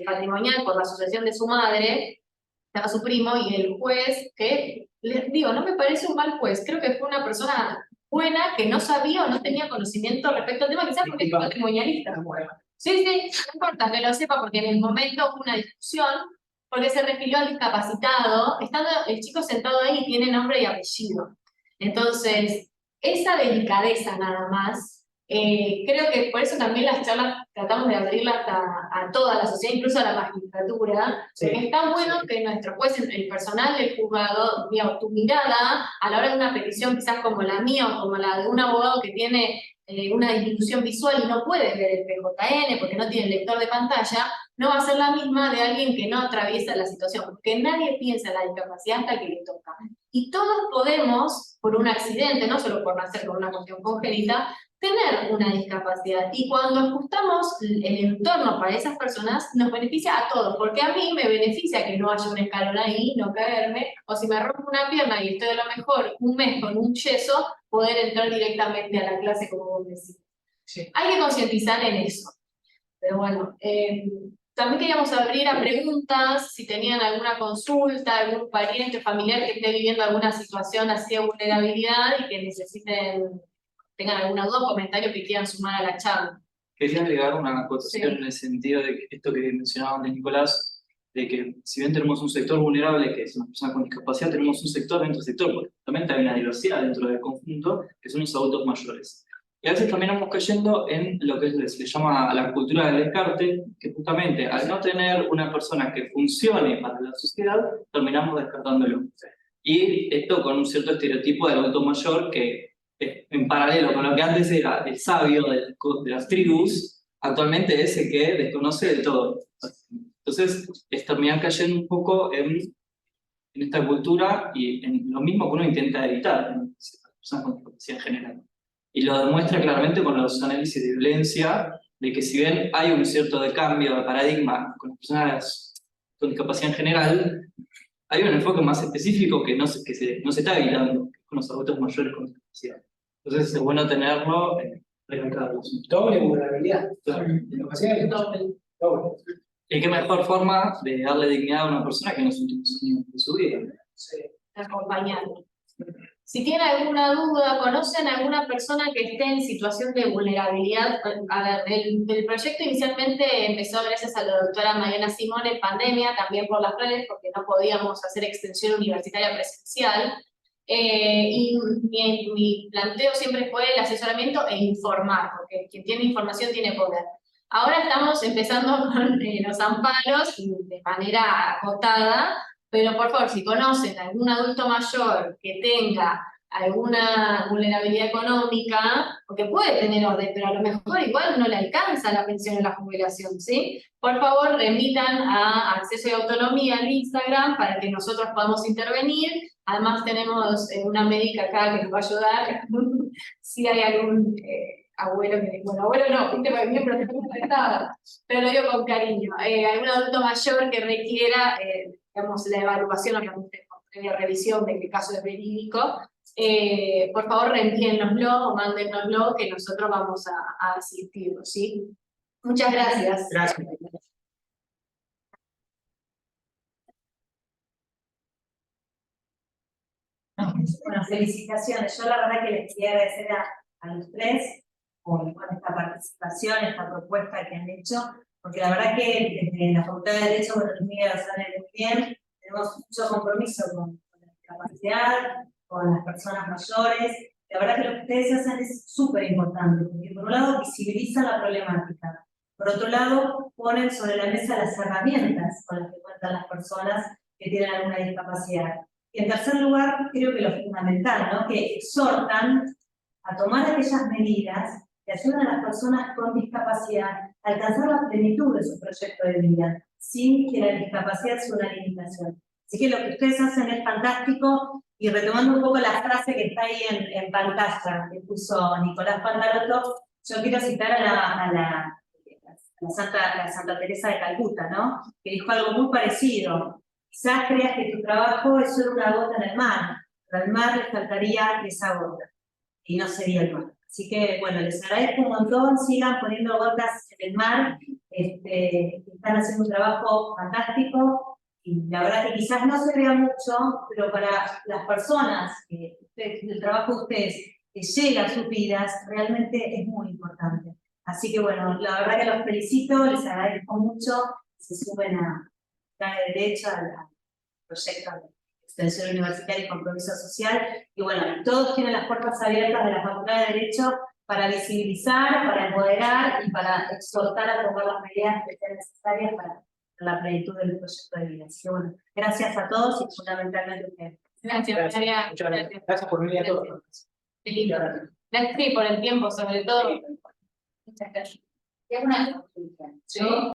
patrimonial por la asociación de su madre, estaba su primo y el juez, que les digo, no me parece un mal juez, creo que fue una persona buena que no sabía o no tenía conocimiento respecto al tema, quizás porque es patrimonialista. Sí, no importa que lo sepa, porque en el momento hubo una discusión, porque se refirió al discapacitado, estando el chico sentado ahí y tiene nombre y apellido. Entonces, esa delicadeza nada más, creo que por eso también las charlas tratamos de abrirlas a toda la sociedad, incluso a la magistratura, Sí. porque es tan bueno que nuestro juez, el personal del juzgado, tu mirada a la hora de una petición quizás como la mía o como la de un abogado que tiene una disminución visual y no puede ver el PJN porque no tiene lector de pantalla, no va a ser la misma de alguien que no atraviesa la situación, porque nadie piensa en la discapacidad hasta que le toca. Y todos podemos, por un accidente, no solo por nacer con una cuestión congénita, tener una discapacidad. Y cuando ajustamos el entorno para esas personas, nos beneficia a todos, porque a mí me beneficia que no haya un escalón ahí, no caerme, o si me rompo una pierna y estoy a lo mejor un mes con un yeso, poder entrar directamente a la clase como vos decís. Sí. Hay que concientizar en eso. Pero bueno, también queríamos abrir a preguntas, si tenían alguna consulta, algún pariente, familiar que esté viviendo alguna situación así de vulnerabilidad y que necesiten, tengan alguna duda o comentario que quieran sumar a la charla. Quería agregar una acotación Sí. en el sentido de que esto que mencionaba antes Nicolás, de que si bien tenemos un sector vulnerable, que es una persona con discapacidad, tenemos un sector dentro del sector, porque también hay una diversidad dentro del conjunto, que son los adultos mayores. Y a veces también vamos cayendo en lo que se le llama la cultura del descarte, que justamente al no tener una persona que funcione para la sociedad, terminamos descartándolo. Y esto con un cierto estereotipo del adulto mayor que, en paralelo con lo que antes era el sabio de las tribus, actualmente es el que desconoce de todo. Entonces, es terminar cayendo un poco en esta cultura y en lo mismo que uno intenta evitar en las personas con discapacidad en general. Y lo demuestra claramente con los análisis de violencia, de que si bien hay un cierto cambio de paradigma con las personas con discapacidad en general, hay un enfoque más específico que no se está evitando con los adultos mayores con discapacidad. Entonces es bueno tenerlo recalcado. Doble vulnerabilidad. Claro. Discapacidad doble. Y qué mejor forma de darle dignidad a una persona que en los últimos años de su vida. Sí. Acompañando. Si tienen alguna duda, conocen a alguna persona que esté en situación de vulnerabilidad. A ver, el proyecto inicialmente empezó gracias a la doctora Mariana Simón en pandemia, también por las redes, porque no podíamos hacer extensión universitaria presencial. Y mi planteo siempre fue el asesoramiento e informar, porque quien tiene información tiene poder. Ahora estamos empezando con los amparos de manera acotada, pero por favor, si conocen a algún adulto mayor que tenga alguna vulnerabilidad económica, porque puede tener orden, pero a lo mejor igual no le alcanza la pensión o la jubilación, ¿sí? Por favor, remitan a Acceso y Autonomía al Instagram para que nosotros podamos intervenir. Además tenemos una médica acá que nos va a ayudar si hay algún abuelo que, bueno, abuelo no, porque miembro de pero lo digo con cariño, algún adulto mayor que requiera digamos, la evaluación, obviamente, con previa revisión de qué caso es verídico, por favor reenvíennoslo o mándennoslo que nosotros vamos a asistirlo, ¿sí? Muchas gracias. Gracias. Bueno, felicitaciones. Yo la verdad que les quería agradecer a los tres por esta participación, esta propuesta que han hecho, porque la verdad que desde la Facultad de Derecho, bueno, Miguel lo sabe muy bien, tenemos mucho compromiso con la discapacidad, con las personas mayores. La verdad que lo que ustedes hacen es súper importante, porque por un lado visibilizan la problemática, por otro lado ponen sobre la mesa las herramientas con las que cuentan las personas que tienen alguna discapacidad. Y en tercer lugar, creo que lo fundamental, ¿no? Que exhortan a tomar aquellas medidas que ayudan a las personas con discapacidad a alcanzar la plenitud de su proyecto de vida, sin que la discapacidad sea una limitación. Así que lo que ustedes hacen es fantástico, y retomando un poco la frase que está ahí en pantalla, que puso Nicolás Pandarotto, yo quiero citar a la Santa Teresa de Calcuta, ¿no? Que dijo algo muy parecido. Quizás creas que tu trabajo es solo una gota en el mar, pero al mar le faltaría esa gota, y no sería el mar. Así que, bueno, les agradezco un montón, sigan poniendo gotas en el mar, están haciendo un trabajo fantástico, y la verdad que quizás no se vea mucho, pero para las personas, el trabajo de ustedes que llega a sus vidas, realmente es muy importante. Así que, bueno, la verdad que los felicito, les agradezco mucho, que se suben a de derecho al proyecto de extensión universitaria y compromiso social. Y bueno, todos tienen las puertas abiertas de la Facultad de Derecho para visibilizar, para empoderar y para exhortar a tomar las medidas que sean necesarias para la plenitud del proyecto de vida. Así que bueno, gracias a todos y fundamentalmente a ustedes. Gracias, María. Muchas gracias. Gracias por venir a todos. Qué lindo. Sí, por el tiempo, sobre todo. Muchas gracias. Es una consulta. Sí. Yo